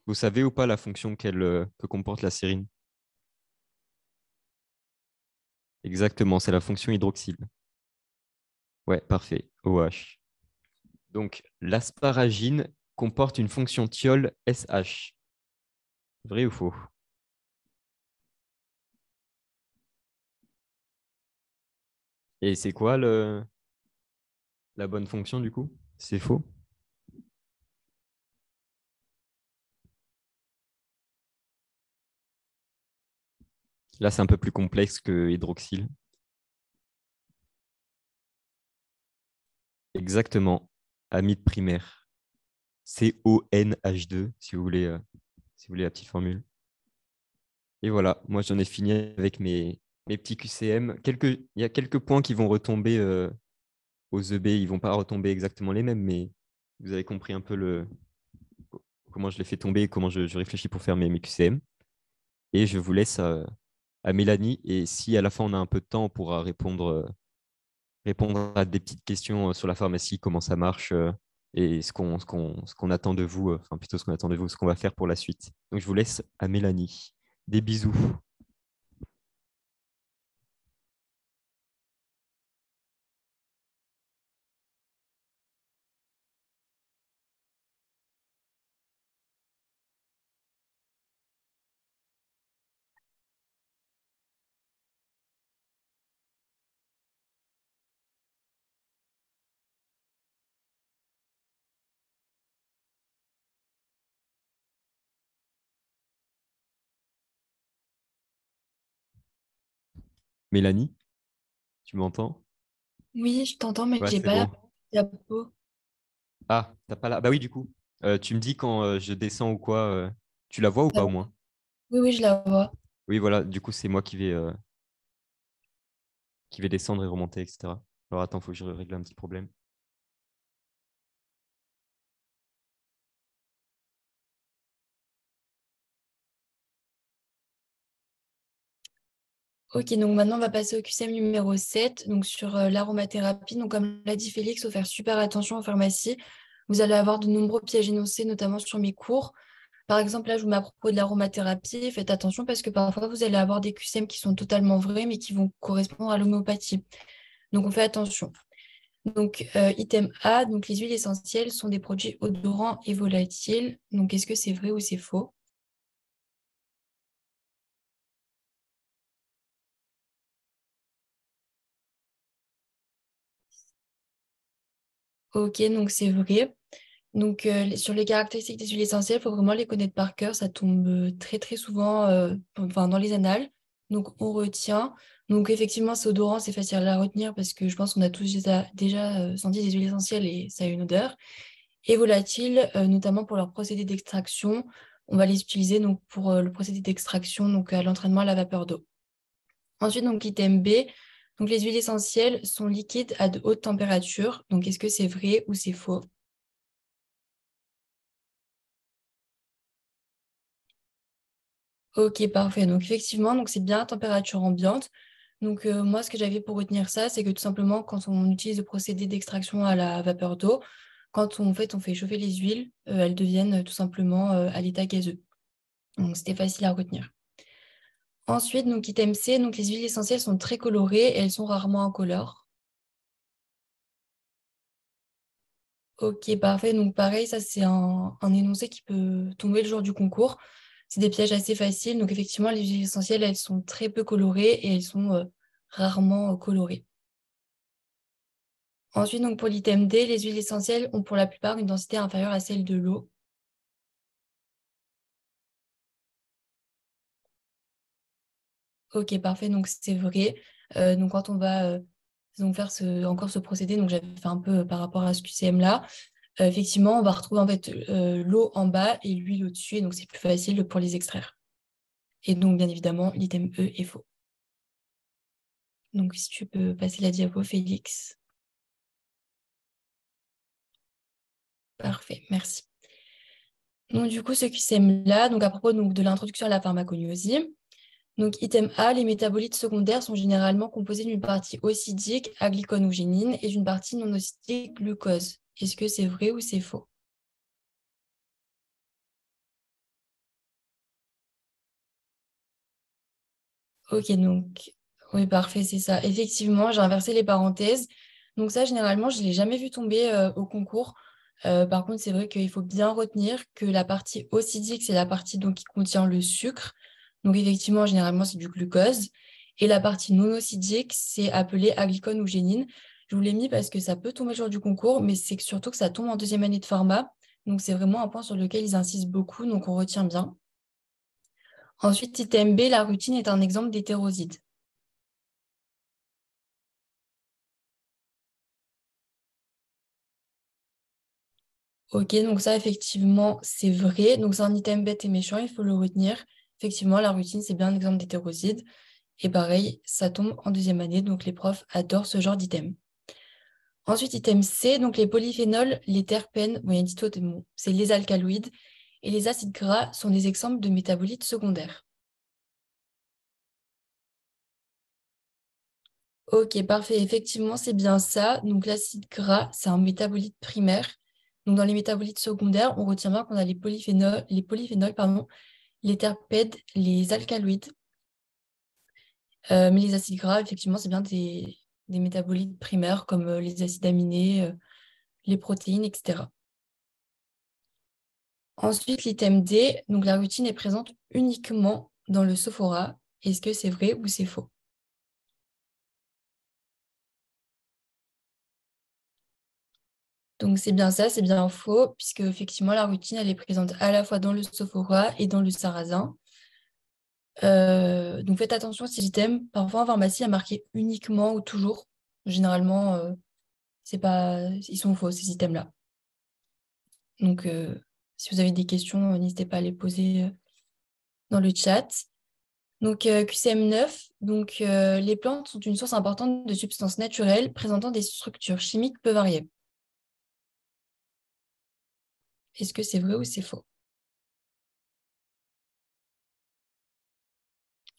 [SPEAKER 1] Vous savez ou pas la fonction que comporte la sérine? Exactement, c'est la fonction hydroxyle. Ouais, parfait. OH. Donc, l'asparagine comporte une fonction thiol SH. Vrai ou faux? Et c'est quoi la bonne fonction du coup? C'est faux? Là, c'est un peu plus complexe que hydroxyle. Exactement. Amide primaire. CONH2, si vous voulez la petite formule. Et voilà, moi j'en ai fini avec mes petits QCM. Il y a quelques points qui vont retomber aux EB, ils ne vont pas retomber exactement les mêmes, mais vous avez compris un peu comment je les fais tomber et comment je réfléchis pour faire mes QCM. Et je vous laisse à Mélanie. Et si à la fin on a un peu de temps, on pourra répondre à des petites questions sur la pharmacie, comment ça marche et ce qu'on attend de vous, enfin plutôt ce qu'on attend de vous, ce qu'on va faire pour la suite. Donc je vous laisse à Mélanie. Des bisous. Mélanie, tu m'entends?
[SPEAKER 2] Oui, je t'entends, mais
[SPEAKER 1] Ouais,
[SPEAKER 2] j'ai
[SPEAKER 1] c'est
[SPEAKER 2] pas la
[SPEAKER 1] bon.
[SPEAKER 2] diapo.
[SPEAKER 1] Ah, t'as pas là. Bah oui, du coup. Tu me dis quand je descends ou quoi. Tu la vois ou pas au moins?
[SPEAKER 2] Oui, oui, je la vois.
[SPEAKER 1] Oui, voilà. Du coup, c'est moi qui vais descendre et remonter, etc. Alors attends, faut que je règle un petit problème.
[SPEAKER 2] Ok, donc maintenant on va passer au QCM numéro 7, donc sur l'aromathérapie. Donc comme l'a dit Félix, il faut faire super attention en pharmacie. Vous allez avoir de nombreux pièges énoncés, notamment sur mes cours. Par exemple, là, je vous mets à propos de l'aromathérapie. Faites attention parce que parfois, vous allez avoir des QCM qui sont totalement vrais, mais qui vont correspondre à l'homéopathie. Donc, on fait attention. Donc, item A, donc les huiles essentielles sont des produits odorants et volatiles. Donc, est-ce que c'est vrai ou c'est faux? Ok, donc c'est vrai. Donc, sur les caractéristiques des huiles essentielles, il faut vraiment les connaître par cœur. Ça tombe très, très souvent enfin, dans les annales. Donc, on retient. Donc, effectivement, c'est odorant, c'est facile à la retenir parce que je pense qu'on a tous déjà senti des huiles essentielles et ça a une odeur. Et volatiles, notamment pour leur procédé d'extraction. On va les utiliser donc, pour le procédé d'extraction, donc à l'entraînement à la vapeur d'eau. Ensuite, donc, item B. Donc, les huiles essentielles sont liquides à de hautes températures. Donc, est-ce que c'est vrai ou c'est faux? Ok, parfait. Donc effectivement, donc c'est bien à température ambiante. Donc moi, ce que j'avais pour retenir ça, c'est que tout simplement, quand on utilise le procédé d'extraction à la vapeur d'eau, quand on fait chauffer les huiles, elles deviennent tout simplement à l'état gazeux. Donc c'était facile à retenir. Ensuite, donc item C, donc les huiles essentielles sont très colorées et elles sont rarement incolores. Ok, parfait. Donc pareil, ça c'est un énoncé qui peut tomber le jour du concours. C'est des pièges assez faciles. Donc effectivement, les huiles essentielles, elles sont très peu colorées et elles sont rarement colorées. Ensuite, donc pour l'item D, les huiles essentielles ont pour la plupart une densité inférieure à celle de l'eau. Ok, parfait. Donc c'est vrai. Donc quand on va donc faire encore ce procédé, donc j'avais fait un peu par rapport à ce QCM-là. Effectivement, on va retrouver en fait l'eau en bas et l'huile au-dessus, et donc c'est plus facile pour les extraire. Et donc, bien évidemment, l'item E est faux. Donc, si tu peux passer la diapo, Félix. Parfait, merci. Donc, du coup, ce QCM-là, donc à propos donc, de l'introduction à la pharmacognosie, donc item A, les métabolites secondaires sont généralement composés d'une partie oxydique, aglycone ou génine, et d'une partie non oxydique, glucose. Est-ce que c'est vrai ou c'est faux? Ok, donc, oui, parfait, c'est ça. Effectivement, j'ai inversé les parenthèses. Donc ça, généralement, je ne l'ai jamais vu tomber au concours. Par contre, c'est vrai qu'il faut bien retenir que la partie oxydique, c'est la partie donc, qui contient le sucre. Donc effectivement, généralement, c'est du glucose. Et la partie non oxydique, c'est appelé aglycone ou génine. Je vous l'ai mis parce que ça peut tomber le jour du concours, mais c'est surtout que ça tombe en deuxième année de pharma. Donc c'est vraiment un point sur lequel ils insistent beaucoup, donc on retient bien. Ensuite, item B, la routine est un exemple d'hétéroside. Ok, donc ça, effectivement, c'est vrai. Donc, c'est un item bête et méchant, il faut le retenir. Effectivement, la routine, c'est bien un exemple d'hétéroside. Et pareil, ça tombe en deuxième année, donc les profs adorent ce genre d'item. Ensuite, item C, donc les polyphénols, les terpènes, bon, il y a une petite autre, bon, c'est les alcaloïdes, et les acides gras sont des exemples de métabolites secondaires. Ok, parfait. Effectivement, c'est bien ça. Donc, l'acide gras, c'est un métabolite primaire. Donc, dans les métabolites secondaires, on retient bien qu'on a les polyphénols, pardon, les terpènes, les alcaloïdes. Mais les acides gras, effectivement, c'est bien des métabolites primaires comme les acides aminés, les protéines, etc. Ensuite, l'item D, donc la routine est présente uniquement dans le sophora. Est-ce que c'est vrai ou c'est faux? Donc c'est bien ça, c'est bien faux, puisque effectivement la routine elle est présente à la fois dans le sophora et dans le sarrasin. Donc faites attention à ces items. Parfois en pharmacie, il y a marqué uniquement ou toujours. Généralement, c'est pas... ils sont faux, ces items-là. Donc si vous avez des questions, n'hésitez pas à les poser dans le chat. Donc QCM9, donc, les plantes sont une source importante de substances naturelles présentant des structures chimiques peu variées. Est-ce que c'est vrai ou c'est faux?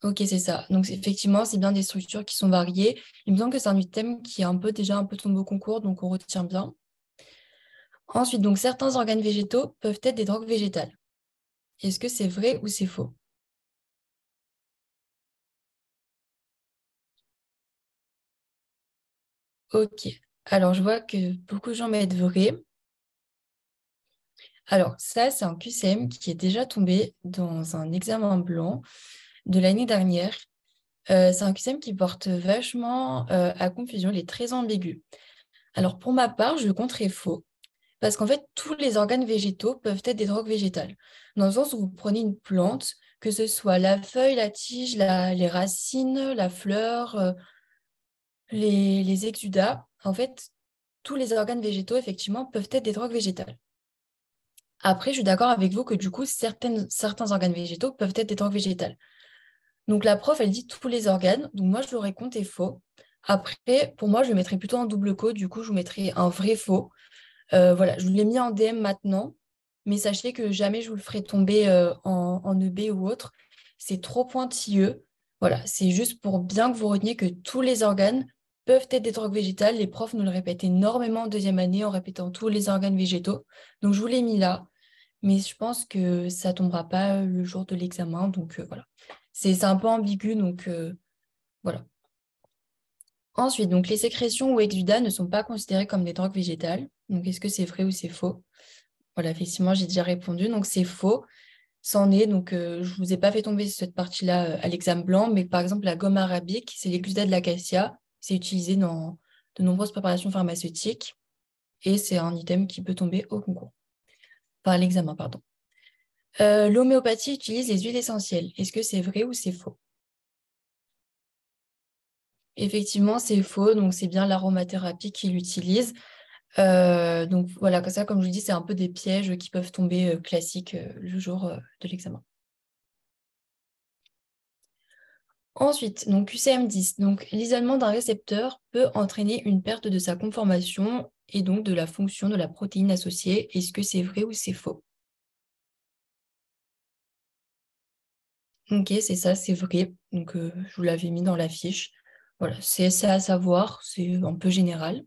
[SPEAKER 2] Ok, c'est ça. Donc effectivement, c'est bien des structures qui sont variées. Il me semble que c'est un item qui est déjà un peu tombé au concours, donc on retient bien. Ensuite, donc certains organes végétaux peuvent être des drogues végétales. Est-ce que c'est vrai ou c'est faux? Ok. Alors, je vois que beaucoup de gens mettent vrai. Alors, ça, c'est un QCM qui est déjà tombé dans un examen blanc de l'année dernière. C'est un QCM qui porte vachement à confusion, il est très ambigu. Alors, pour ma part, je le compterais faux, parce qu'en fait, tous les organes végétaux peuvent être des drogues végétales, dans le sens où vous prenez une plante, que ce soit la feuille, la tige, les racines, la fleur, les exudats, en fait, tous les organes végétaux, effectivement, peuvent être des drogues végétales. Après, je suis d'accord avec vous que du coup, certains organes végétaux peuvent être des drogues végétales. Donc la prof, elle dit tous les organes. Donc moi, je l'aurais compté faux. Après, pour moi, je le mettrais plutôt en double code. Du coup, je vous mettrais un vrai faux. Voilà, je vous l'ai mis en DM maintenant. Mais sachez que jamais je vous le ferai tomber en EB ou autre. C'est trop pointilleux. Voilà, c'est juste pour bien que vous reteniez que tous les organes peuvent être des drogues végétales. Les profs nous le répètent énormément en deuxième année en répétant tous les organes végétaux. Donc je vous l'ai mis là. Mais je pense que ça tombera pas le jour de l'examen. Donc voilà. C'est un peu ambigu, donc voilà. Ensuite, donc les sécrétions ou exudats ne sont pas considérés comme des drogues végétales. Donc est-ce que c'est vrai ou c'est faux? Voilà, effectivement, j'ai déjà répondu. Donc c'est faux. C'en est. Donc je vous ai pas fait tomber cette partie-là à l'examen blanc, mais par exemple la gomme arabique, c'est l'exudat de l'acacia. C'est utilisé dans de nombreuses préparations pharmaceutiques et c'est un item qui peut tomber au concours. Enfin, à l'examen, pardon. L'homéopathie utilise les huiles essentielles. Est-ce que c'est vrai ou c'est faux? Effectivement, c'est faux, donc c'est bien l'aromathérapie qu'il utilise. Donc voilà, comme ça, comme je vous dis, c'est un peu des pièges qui peuvent tomber classiques le jour de l'examen. Ensuite, donc QCM10, donc l'isolement d'un récepteur peut entraîner une perte de sa conformation et donc de la fonction de la protéine associée. Est-ce que c'est vrai ou c'est faux? Ok, c'est ça, c'est vrai. Donc je vous l'avais mis dans la fiche. Voilà, c'est ça à savoir, c'est un peu général.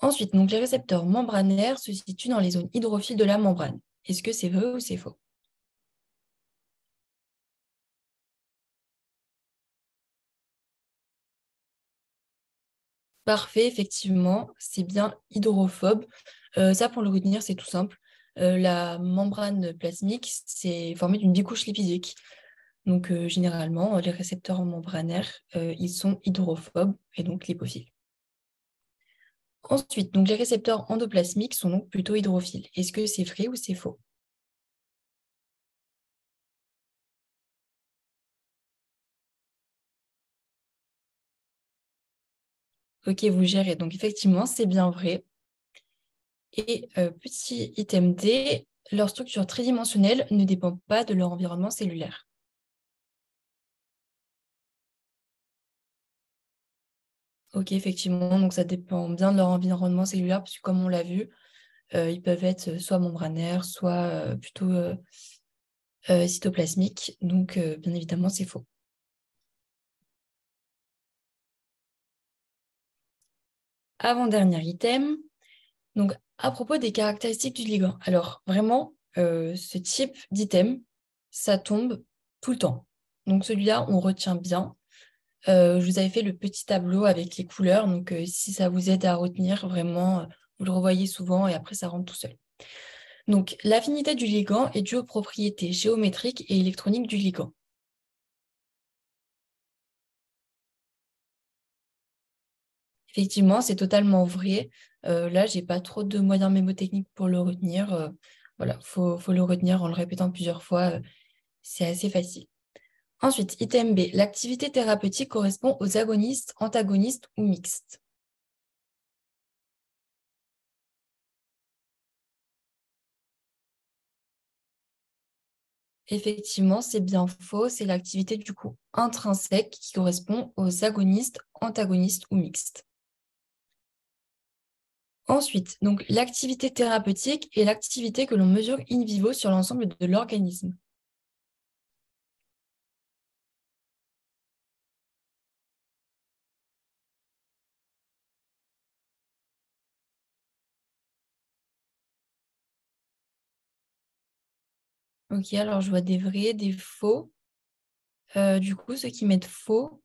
[SPEAKER 2] Ensuite, donc, les récepteurs membranaires se situent dans les zones hydrophiles de la membrane. Est-ce que c'est vrai ou c'est faux? Parfait, effectivement, c'est bien hydrophobe. Ça, pour le retenir, c'est tout simple. La membrane plasmique, c'est formé d'une bicouche lipidique. Donc, généralement, les récepteurs membranaires, ils sont hydrophobes et donc lipophiles. Ensuite, donc, les récepteurs endoplasmiques sont donc plutôt hydrophiles. Est-ce que c'est vrai ou c'est faux? Ok, vous gérez. Donc, effectivement, c'est bien vrai. Et petit item D, leur structure tridimensionnelle ne dépend pas de leur environnement cellulaire. Ok, effectivement, donc ça dépend bien de leur environnement cellulaire, parce que comme on l'a vu, ils peuvent être soit membranaires, soit plutôt cytoplasmiques. Donc, bien évidemment, c'est faux. Avant-dernier item, donc à propos des caractéristiques du ligand. Alors, vraiment, ce type d'item, ça tombe tout le temps. Donc, celui-là, on retient bien. Je vous avais fait le petit tableau avec les couleurs, donc si ça vous aide à retenir, vraiment, vous le revoyez souvent et après ça rentre tout seul. Donc l'affinité du ligand est due aux propriétés géométriques et électroniques du ligand. Effectivement, c'est totalement vrai. Là, j'ai pas trop de moyens mémotechniques pour le retenir. Voilà, faut le retenir en le répétant plusieurs fois. C'est assez facile. Ensuite, item B, l'activité thérapeutique correspond aux agonistes, antagonistes ou mixtes. Effectivement, c'est bien faux. C'est l'activité du coup intrinsèque qui correspond aux agonistes, antagonistes ou mixtes. Ensuite, donc l'activité thérapeutique est l'activité que l'on mesure in vivo sur l'ensemble de l'organisme. Ok, alors je vois des vrais, des faux. Du coup, ceux qui mettent faux,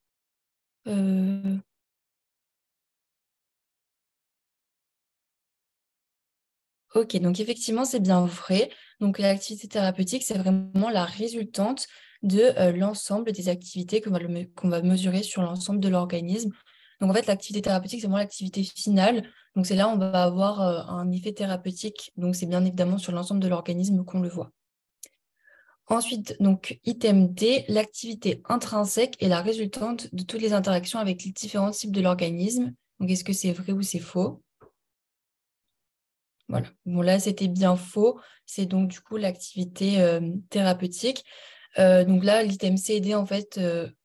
[SPEAKER 2] ok, donc effectivement, c'est bien vrai. Donc l'activité thérapeutique, c'est vraiment la résultante de l'ensemble des activités qu'on va mesurer sur l'ensemble de l'organisme. Donc en fait, l'activité thérapeutique, c'est vraiment l'activité finale. Donc c'est là où on va avoir un effet thérapeutique. Donc c'est bien évidemment sur l'ensemble de l'organisme qu'on le voit. Ensuite, donc item D, l'activité intrinsèque est la résultante de toutes les interactions avec les différents types de l'organisme. Donc est-ce que c'est vrai ou c'est faux? Voilà. Bon, là, c'était bien faux. C'est donc du coup l'activité thérapeutique. Donc là, l'item C et D, en fait,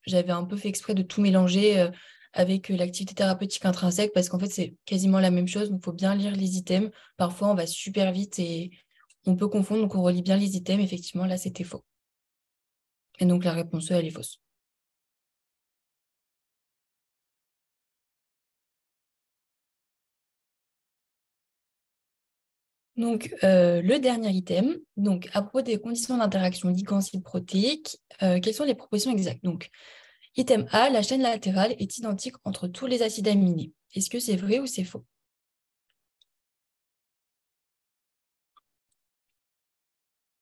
[SPEAKER 2] j'avais un peu fait exprès de tout mélanger avec l'activité thérapeutique intrinsèque parce qu'en fait, c'est quasiment la même chose. Donc, il faut bien lire les items. Parfois, on va super vite et on peut confondre. Donc, on relit bien les items. Effectivement, là, c'était faux. Et donc, la réponse E, elle est fausse. Donc, le dernier item, donc à propos des conditions d'interaction ligands-protéiques, quelles sont les propositions exactes? Donc, item A, la chaîne latérale est identique entre tous les acides aminés. Est-ce que c'est vrai ou c'est faux?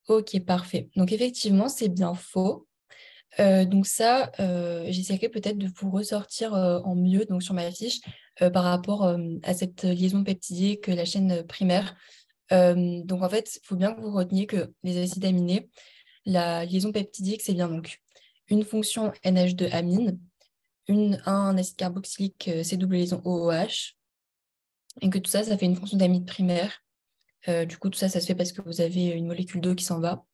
[SPEAKER 2] Ok, parfait. Donc, effectivement, c'est bien faux. Donc ça, j'essaierai peut-être de vous ressortir en mieux donc sur ma fiche par rapport à cette liaison peptidique, la chaîne primaire. Donc en fait, il faut bien que vous reteniez que les acides aminés, la liaison peptidique, c'est bien donc une fonction NH2-amine, un acide carboxylique C double liaison OOH, et que tout ça, ça fait une fonction d'amide primaire. Du coup, tout ça, ça se fait parce que vous avez une molécule d'eau qui s'en va.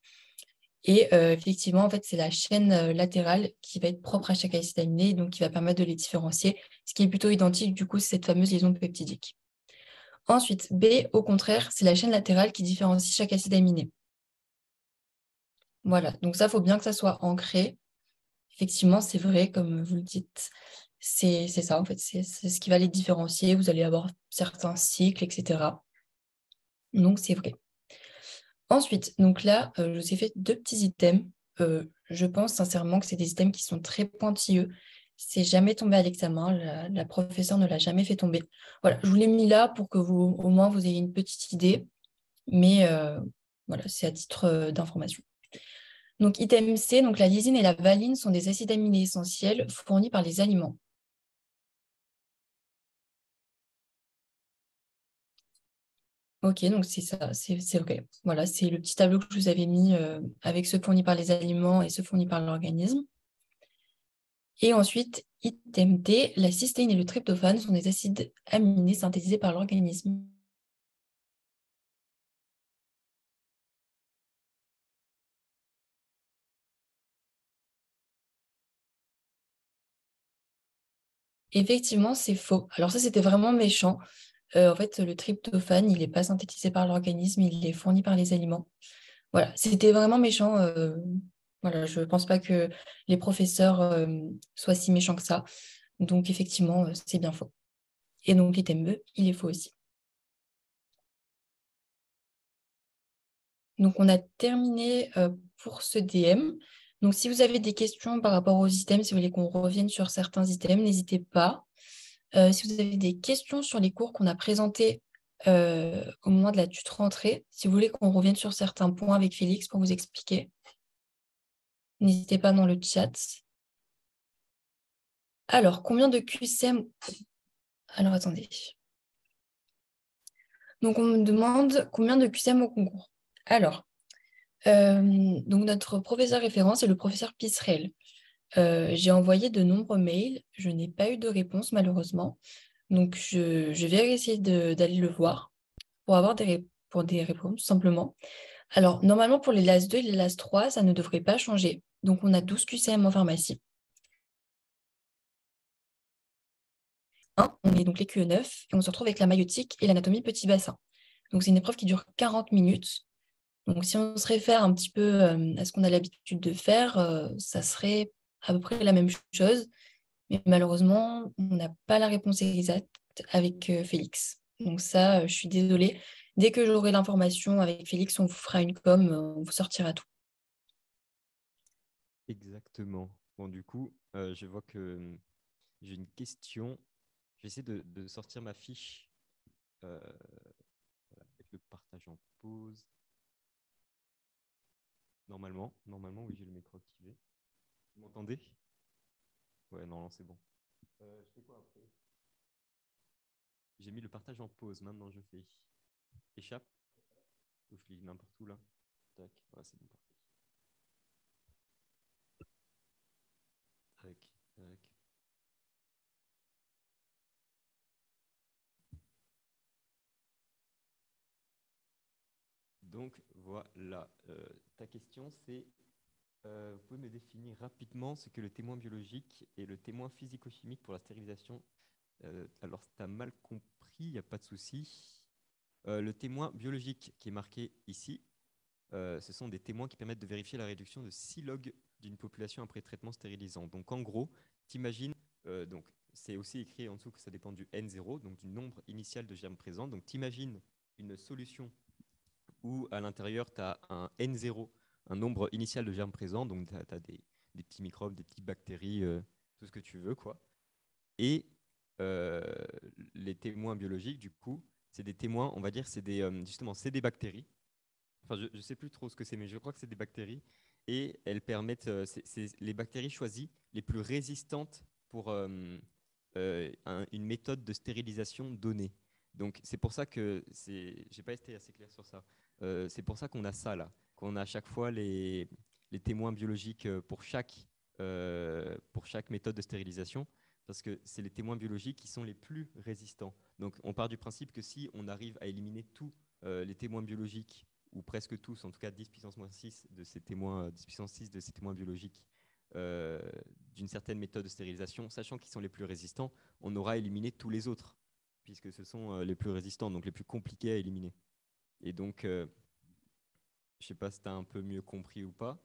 [SPEAKER 2] Et effectivement, en fait, c'est la chaîne latérale qui va être propre à chaque acide aminé, donc qui va permettre de les différencier. Ce qui est plutôt identique, du coup, c'est cette fameuse liaison peptidique. Ensuite, B, au contraire, c'est la chaîne latérale qui différencie chaque acide aminé. Voilà, donc ça, il faut bien que ça soit ancré. Effectivement, c'est vrai, comme vous le dites. C'est ça, en fait, c'est ce qui va les différencier. Vous allez avoir certains cycles, etc. Donc, c'est vrai. Ensuite, donc là, je vous ai fait deux petits items. Je pense sincèrement que c'est des items qui sont très pointilleux. C'est jamais tombé à l'examen. La professeure ne l'a jamais fait tomber. Voilà, je vous l'ai mis là pour que vous, au moins, vous ayez une petite idée. Mais voilà, c'est à titre d'information. Donc, item C, donc la lysine et la valine sont des acides aminés essentiels fournis par les aliments. Ok, donc c'est ça, c'est vrai. Voilà, c'est le petit tableau que je vous avais mis avec ceux fournis par les aliments et ceux fournis par l'organisme. Et ensuite, item D, la cystéine et le tryptophane sont des acides aminés synthétisés par l'organisme. Effectivement, c'est faux. Alors ça, c'était vraiment méchant. En fait, le tryptophane, il n'est pas synthétisé par l'organisme, il est fourni par les aliments. Voilà, c'était vraiment méchant. Voilà, je ne pense pas que les professeurs soient si méchants que ça. Donc, effectivement, c'est bien faux. Et donc, l'item B, il est faux aussi. Donc, on a terminé pour ce DM. Donc, si vous avez des questions par rapport aux items, si vous voulez qu'on revienne sur certains items, n'hésitez pas. Si vous avez des questions sur les cours qu'on a présentés au moment de la tutre rentrée, si vous voulez qu'on revienne sur certains points avec Félix pour vous expliquer, n'hésitez pas dans le chat. Alors, combien de QCM? Alors, attendez. Donc, on me demande combien de QCM au concours. Alors, donc notre professeur référent, c'est le professeur Pisserel. J'ai envoyé de nombreux mails, je n'ai pas eu de réponse malheureusement. Donc, je vais essayer d'aller le voir pour avoir pour des réponses, tout simplement. Alors, normalement, pour les LAS 2 et les LAS 3, ça ne devrait pas changer. Donc, on a 12 QCM en pharmacie. On est donc les QE9 et on se retrouve avec la maïotique et l'anatomie petit bassin. Donc, c'est une épreuve qui dure 40 minutes. Donc, si on se réfère un petit peu à ce qu'on a l'habitude de faire, ça serait à peu près la même chose. Mais malheureusement, on n'a pas la réponse exacte avec Félix. Donc ça, je suis désolée. Dès que j'aurai l'information avec Félix, on vous fera une com, on vous sortira tout.
[SPEAKER 1] Exactement. Bon, du coup, je vois que j'ai une question. Je vais essayer de sortir ma fiche euh, voilà, avec le partage en pause. Normalement, oui, j'ai le micro activé. Vous m'entendez? Ouais, non, c'est bon. Je fais quoi après? J'ai mis le partage en pause. Maintenant, je fais échappe. Ou je clique n'importe où là. Tac. Ouais, c'est bon, parfait. Tac, tac. Donc voilà, ta question c'est, vous pouvez me définir rapidement ce que le témoin biologique et le témoin physico-chimique pour la stérilisation. Alors, si tu as mal compris, il n'y a pas de souci. Le témoin biologique qui est marqué ici, ce sont des témoins qui permettent de vérifier la réduction de 6 logs d'une population après traitement stérilisant. Donc en gros, t'imagines, donc c'est aussi écrit en dessous que ça dépend du N0, donc du nombre initial de germes présents. Donc t'imagines une solution où à l'intérieur, tu as un N0, un nombre initial de germes présents, donc tu as des petits microbes, des petites bactéries, tout ce que tu veux, quoi. Et euh, les témoins biologiques, du coup, c'est des témoins, on va dire, justement, c'est des bactéries. Enfin, je ne sais plus trop ce que c'est, mais je crois que c'est des bactéries. Et elles permettent, c'est les bactéries choisies les plus résistantes pour une méthode de stérilisation donnée. Donc c'est pour ça que j'ai pas été assez clair sur ça. C'est pour ça qu'on a ça là, qu'on a à chaque fois les témoins biologiques pour chaque méthode de stérilisation, parce que c'est les témoins biologiques qui sont les plus résistants. Donc on part du principe que si on arrive à éliminer tous les témoins biologiques ou presque tous, en tout cas 10 puissance moins 6 de ces témoins, 10 puissance 6 de ces témoins biologiques euh, d'une certaine méthode de stérilisation, sachant qu'ils sont les plus résistants, on aura éliminé tous les autres, puisque ce sont les plus résistants, donc les plus compliqués à éliminer. Et donc, je ne sais pas si tu as un peu mieux compris ou pas.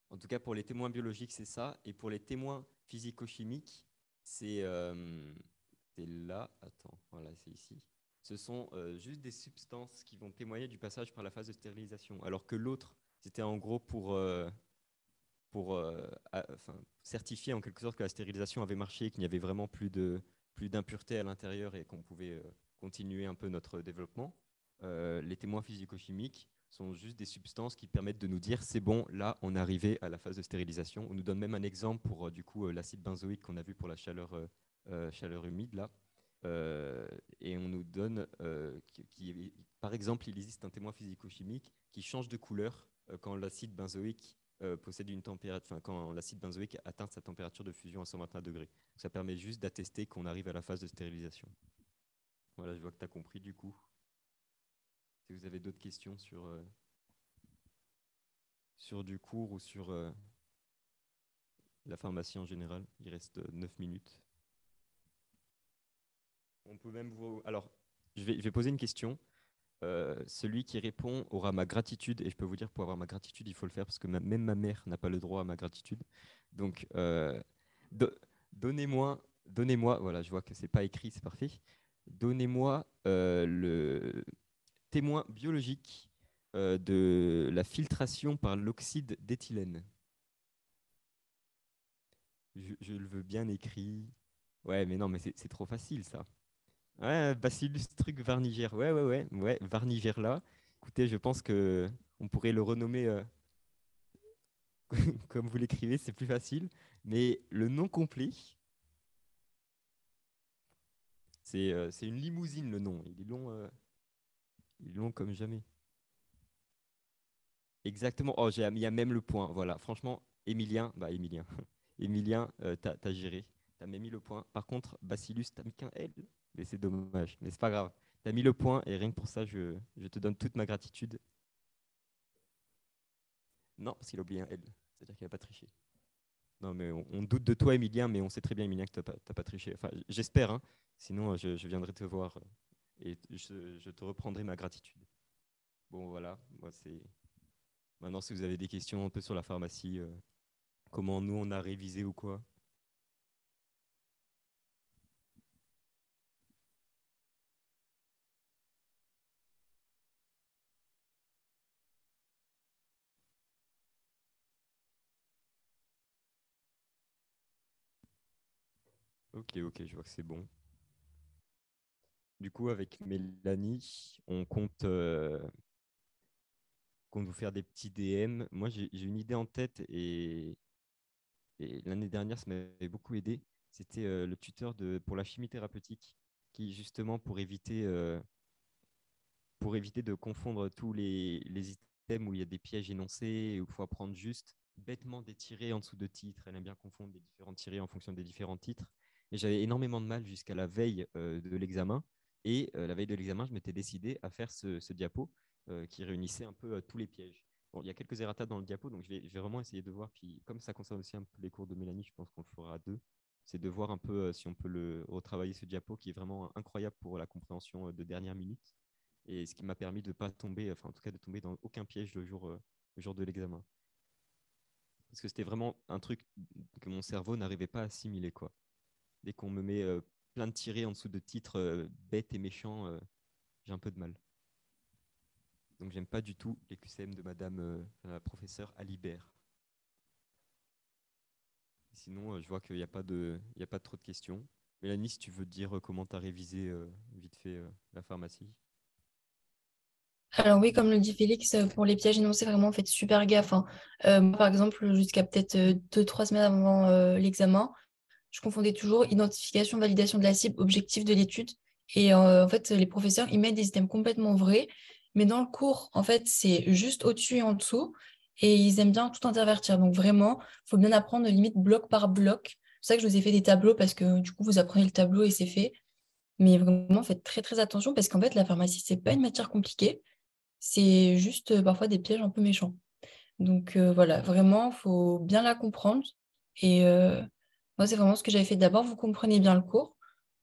[SPEAKER 1] En tout cas, pour les témoins biologiques, c'est ça. Et pour les témoins physico-chimiques, c'est c'est là. Attends, voilà, c'est ici. Ce sont juste des substances qui vont témoigner du passage par la phase de stérilisation. Alors que l'autre, c'était en gros pour certifier en quelque sorte que la stérilisation avait marché, qu'il n'y avait vraiment plus d'impuretés à l'intérieur et qu'on pouvait continuer un peu notre développement. Les témoins physico-chimiques sont juste des substances qui permettent de nous dire c'est bon, là on est arrivé à la phase de stérilisation. On nous donne même un exemple pour du coup l'acide benzoïque qu'on a vu pour la chaleur humide là. Et on nous donne par exemple, il existe un témoin physico-chimique qui change de couleur quand l'acide benzoïque possède une température, enfin, quand l'acide benzoïque atteint sa température de fusion à 121 degrés. Ça permet juste d'attester qu'on arrive à la phase de stérilisation. Voilà, je vois que tu as compris du coup. Si vous avez d'autres questions sur du cours ou sur la pharmacie en général, il reste 9 minutes. On peut même vous... Alors, je vais poser une question. Celui qui répond aura ma gratitude, et je peux vous dire, pour avoir ma gratitude, il faut le faire parce que même ma mère n'a pas le droit à ma gratitude. Donc, do- donnez-moi, voilà, je vois que c'est pas écrit, c'est parfait. Donnez-moi le témoin biologique de la filtration par l'oxyde d'éthylène. Je le veux bien écrit. Ouais, mais non, mais c'est trop facile ça. Ouais, Bacillus truc varnigère. Ouais, varnigère là. Écoutez, je pense que on pourrait le renommer comme vous l'écrivez, c'est plus facile. Mais le nom complet, c'est une limousine le nom. Il est long comme jamais. Exactement. Oh, il y a même le point. Voilà. Franchement, Émilien, bah Émilien. Emilien, t'as géré. T'as même mis le point. Par contre, Bacillus, t'as mis qu'un L. Mais c'est dommage. Mais c'est pas grave. T'as mis le point et rien que pour ça, je te donne toute ma gratitude. Non, parce qu'il a oublié un L. C'est-à-dire qu'il n'a pas triché. Non, mais on doute de toi, Emilien, mais on sait très bien, Emilien, que t'as pas triché. Enfin, j'espère, hein. Sinon, je viendrai te voir et je te reprendrai ma gratitude. Bon, voilà. Moi, c'est... Maintenant, si vous avez des questions un peu sur la pharmacie, comment nous, on a révisé ou quoi. Ok, ok, je vois que c'est bon. Du coup, avec Mélanie, compte vous faire des petits DM. Moi, j'ai une idée en tête et l'année dernière, ça m'avait beaucoup aidé. C'était le tuteur pour la chimie thérapeutique qui, justement, pour éviter de confondre tous les items où il y a des pièges énoncés et où il faut apprendre juste bêtement des tirets en dessous de titres. Elle aime bien confondre les différents tirets en fonction des différents titres. Et j'avais énormément de mal jusqu'à la veille de l'examen. Et la veille de l'examen, je m'étais décidé à faire ce diapo qui réunissait un peu tous les pièges. Bon, il y a quelques erratas dans le diapo, donc je vais vraiment essayer de voir. Puis, comme ça concerne aussi un peu les cours de Mélanie, je pense qu'on le fera à deux. C'est de voir un peu si on peut le retravailler ce diapo qui est vraiment incroyable pour la compréhension de dernière minute et ce qui m'a permis de ne pas tomber, enfin en tout cas de tomber dans aucun piège le jour de l'examen. Parce que c'était vraiment un truc que mon cerveau n'arrivait pas à assimiler, quoi. Dès qu'on me met plein de tirés en dessous de titres bêtes et méchants, j'ai un peu de mal. Donc j'aime pas du tout les QCM de Madame la professeure Alibert. Sinon, je vois qu'il n'y a pas il y a pas trop de questions. Mélanie, si tu veux dire comment tu as révisé vite fait la pharmacie.
[SPEAKER 2] Alors oui, comme le dit Félix, pour les pièges énoncés, vraiment, faites super gaffe, hein. Moi, par exemple, jusqu'à peut-être 2, 3 semaines avant l'examen, je confondais toujours identification, validation de la cible, objectif de l'étude. Et en fait, les professeurs, ils mettent des items complètement vrais, mais dans le cours, en fait, c'est juste au-dessus et en dessous. Et ils aiment bien tout intervertir. Donc vraiment, il faut bien apprendre limite bloc par bloc. C'est ça que je vous ai fait des tableaux parce que du coup, vous apprenez le tableau et c'est fait. Mais vraiment, faites très très attention parce qu'en fait, la pharmacie, c'est pas une matière compliquée. C'est juste parfois des pièges un peu méchants. Donc voilà, vraiment, il faut bien la comprendre. Et moi, c'est vraiment ce que j'avais fait. D'abord, vous comprenez bien le cours.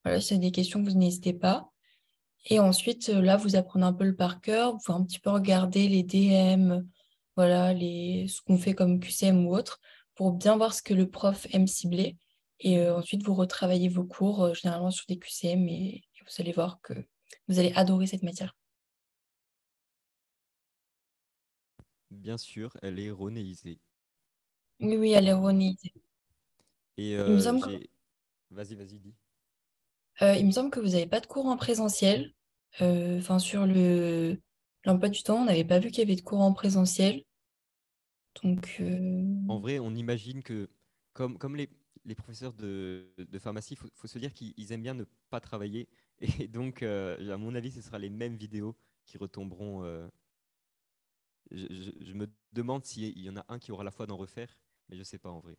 [SPEAKER 2] Voilà, s'il y a des questions, vous n'hésitez pas. Et ensuite, là, vous apprenez un peu le par cœur. Vous pouvez un petit peu regarder les DM, voilà, ce qu'on fait comme QCM ou autre, pour bien voir ce que le prof aime cibler. Et ensuite, vous retravaillez vos cours, généralement sur des QCM, et vous allez voir que vous allez adorer cette matière.
[SPEAKER 1] Bien sûr, elle est renéisée.
[SPEAKER 2] Oui, oui, elle est ironisée.
[SPEAKER 1] Et
[SPEAKER 2] Il me semble que
[SPEAKER 1] j'ai... Vas-y, vas-y, dis.
[SPEAKER 2] Il me semble que vous n'avez pas de cours en présentiel. Enfin, sur l'emploi du temps, on n'avait pas vu qu'il y avait de cours en présentiel. Donc,
[SPEAKER 1] En vrai, on imagine que, comme les professeurs de pharmacie, faut se dire qu'ils aiment bien ne pas travailler. Et donc, à mon avis, ce sera les mêmes vidéos qui retomberont. Je me demande s'il y en a un qui aura la foi d'en refaire, mais je ne sais pas en vrai.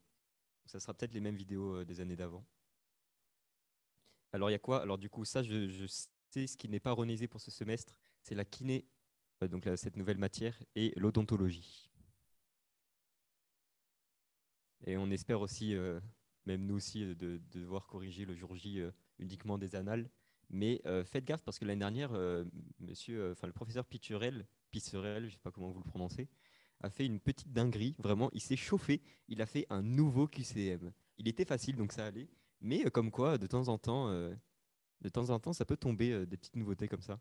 [SPEAKER 1] Ça sera peut-être les mêmes vidéos des années d'avant. Alors, il y a quoi? Alors, du coup, ça, je sais ce qui n'est pas renisé pour ce semestre, c'est la kiné, donc cette nouvelle matière, et l'odontologie. Et on espère aussi, même nous aussi, de devoir corriger le jour J uniquement des annales. Mais faites gaffe parce que l'année dernière, enfin le professeur Piturel, je ne sais pas comment vous le prononcez, a fait une petite dinguerie. Vraiment, il s'est chauffé. Il a fait un nouveau QCM. Il était facile, donc ça allait. Mais comme quoi, de temps en temps, ça peut tomber des petites nouveautés comme ça.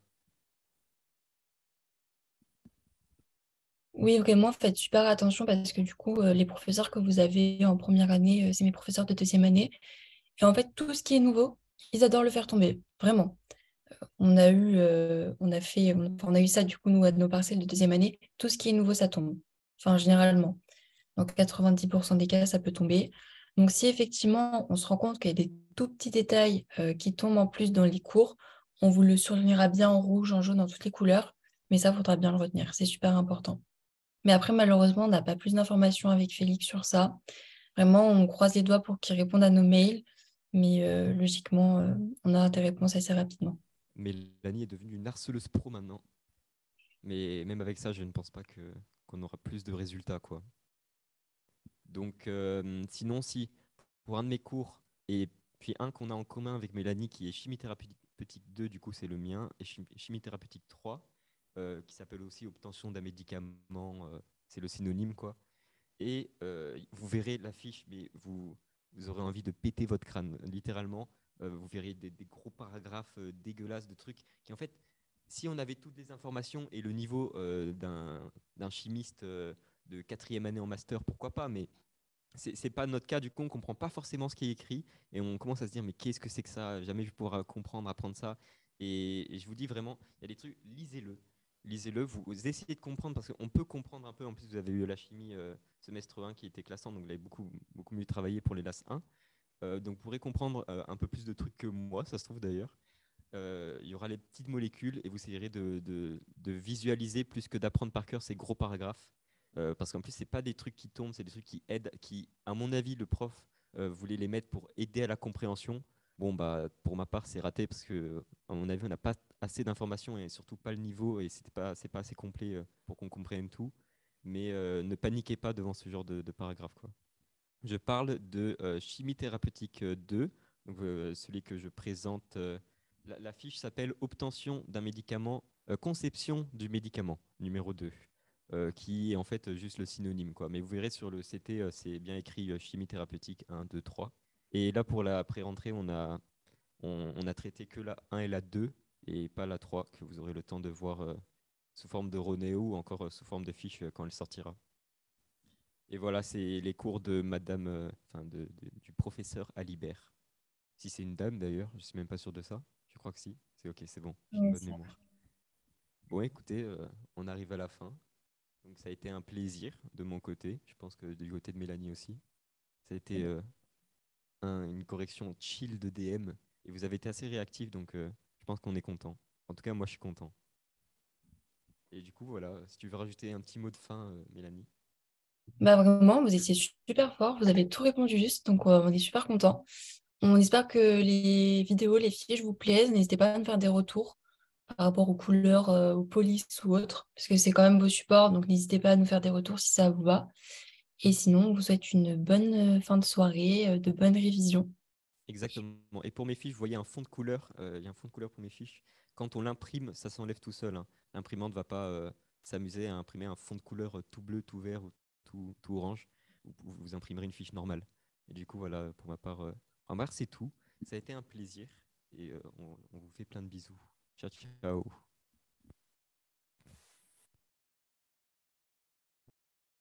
[SPEAKER 2] oui, vraiment, faites super attention parce que du coup, les professeurs que vous avez en première année, c'est mes professeurs de deuxième année. Et en fait, tout ce qui est nouveau, ils adorent le faire tomber. Vraiment. On a eu ça du coup, nous, à nos partiels de deuxième année. Tout ce qui est nouveau, ça tombe. Enfin, généralement. Dans 90% des cas, ça peut tomber. Donc, si effectivement, on se rend compte qu'il y a des tout petits détails qui tombent en plus dans les cours, on vous le surlignera bien en rouge, en jaune, dans toutes les couleurs. Mais ça, il faudra bien le retenir. C'est super important. Mais après, malheureusement, on n'a pas plus d'informations avec Félix sur ça. Vraiment, on croise les doigts pour qu'ils répondent à nos mails, mais logiquement, on a des réponses assez rapidement.
[SPEAKER 1] Mélanie est devenue une harceleuse pro maintenant. Mais même avec ça, je ne pense pas qu'on aura plus de résultats, quoi. Donc, sinon, si pour un de mes cours, et puis un qu'on a en commun avec Mélanie, qui est chimie thérapeutique 2, du coup, c'est le mien, et chimie thérapeutique 3, qui s'appelle aussi obtention d'un médicament, c'est le synonyme, quoi. Et vous verrez l'affiche, mais vous aurez envie de péter votre crâne, littéralement. Vous verrez des gros paragraphes dégueulasses de trucs qui, en fait, si on avait toutes les informations et le niveau d'un chimiste de quatrième année en master, pourquoi pas, mais c'est pas notre cas, du coup, on comprend pas forcément ce qui est écrit et on commence à se dire, mais qu'est-ce que c'est que ça? Jamais je pourrai comprendre, apprendre ça. Et je vous dis vraiment, il y a des trucs, lisez-le. Lisez-le, vous essayez de comprendre parce qu'on peut comprendre un peu. En plus, vous avez eu la chimie semestre 1 qui était classant, donc vous avez beaucoup mieux travaillé pour les LAS 1. Donc vous pourrez comprendre un peu plus de trucs que moi, ça se trouve d'ailleurs. Il y aura les petites molécules et vous essayerez de visualiser plus que d'apprendre par cœur ces gros paragraphes. Parce qu'en plus, c'est pas des trucs qui tombent, c'est des trucs qui aident, qui, à mon avis, le prof voulait les mettre pour aider à la compréhension. Bon, bah, pour ma part, c'est raté parce que, à mon avis, on n'a pas assez d'informations et surtout pas le niveau et c'est pas assez complet pour qu'on comprenne tout. Mais ne paniquez pas devant ce genre de paragraphe, quoi. Je parle de chimie thérapeutique 2, donc, celui que je présente. La fiche s'appelle Obtention d'un médicament, conception du médicament, numéro 2, qui est en fait juste le synonyme, quoi. Mais vous verrez sur le CT, c'est bien écrit chimie thérapeutique 1, 2, 3. Et là, pour la pré-rentrée, on a traité que la 1 et la 2, et pas la 3, que vous aurez le temps de voir sous forme de Ronéo ou encore sous forme de fiche quand elle sortira. Et voilà, c'est les cours de madame, enfin du professeur Alibert. Si c'est une dame d'ailleurs, je suis même pas sûr de ça. Je crois que si. C'est ok, c'est bon, j'ai une
[SPEAKER 2] Ouais,
[SPEAKER 1] bonne mémoire. Bon, écoutez, on arrive à la fin. Donc ça a été un plaisir de mon côté. Je pense que du côté de Mélanie aussi. Ça a été une correction chill de DM. Et vous avez été assez réactif, donc je pense qu'on est content. En tout cas, moi, je suis content. Et du coup, voilà, si tu veux rajouter un petit mot de fin, Mélanie.
[SPEAKER 2] Bah vraiment, vous étiez super fort, vous avez tout répondu juste, donc on est super content. On espère que les vidéos, les fiches vous plaisent. N'hésitez pas à nous faire des retours par rapport aux couleurs, aux polices ou autres, parce que c'est quand même vos supports, donc n'hésitez pas à nous faire des retours si ça vous va. Et sinon, on vous souhaite une bonne fin de soirée, de bonnes révisions.
[SPEAKER 1] Exactement. Et pour mes fiches, vous voyez un fond de couleur. Il y a un fond de couleur pour mes fiches. Quand on l'imprime, ça s'enlève tout seul, hein. L'imprimante ne va pas s'amuser à imprimer un fond de couleur tout bleu, tout vert ou tout orange. Vous imprimerez une fiche normale. Et du coup, voilà, pour ma part, c'est tout. Ça a été un plaisir. Et on vous fait plein de bisous. Ciao, ciao.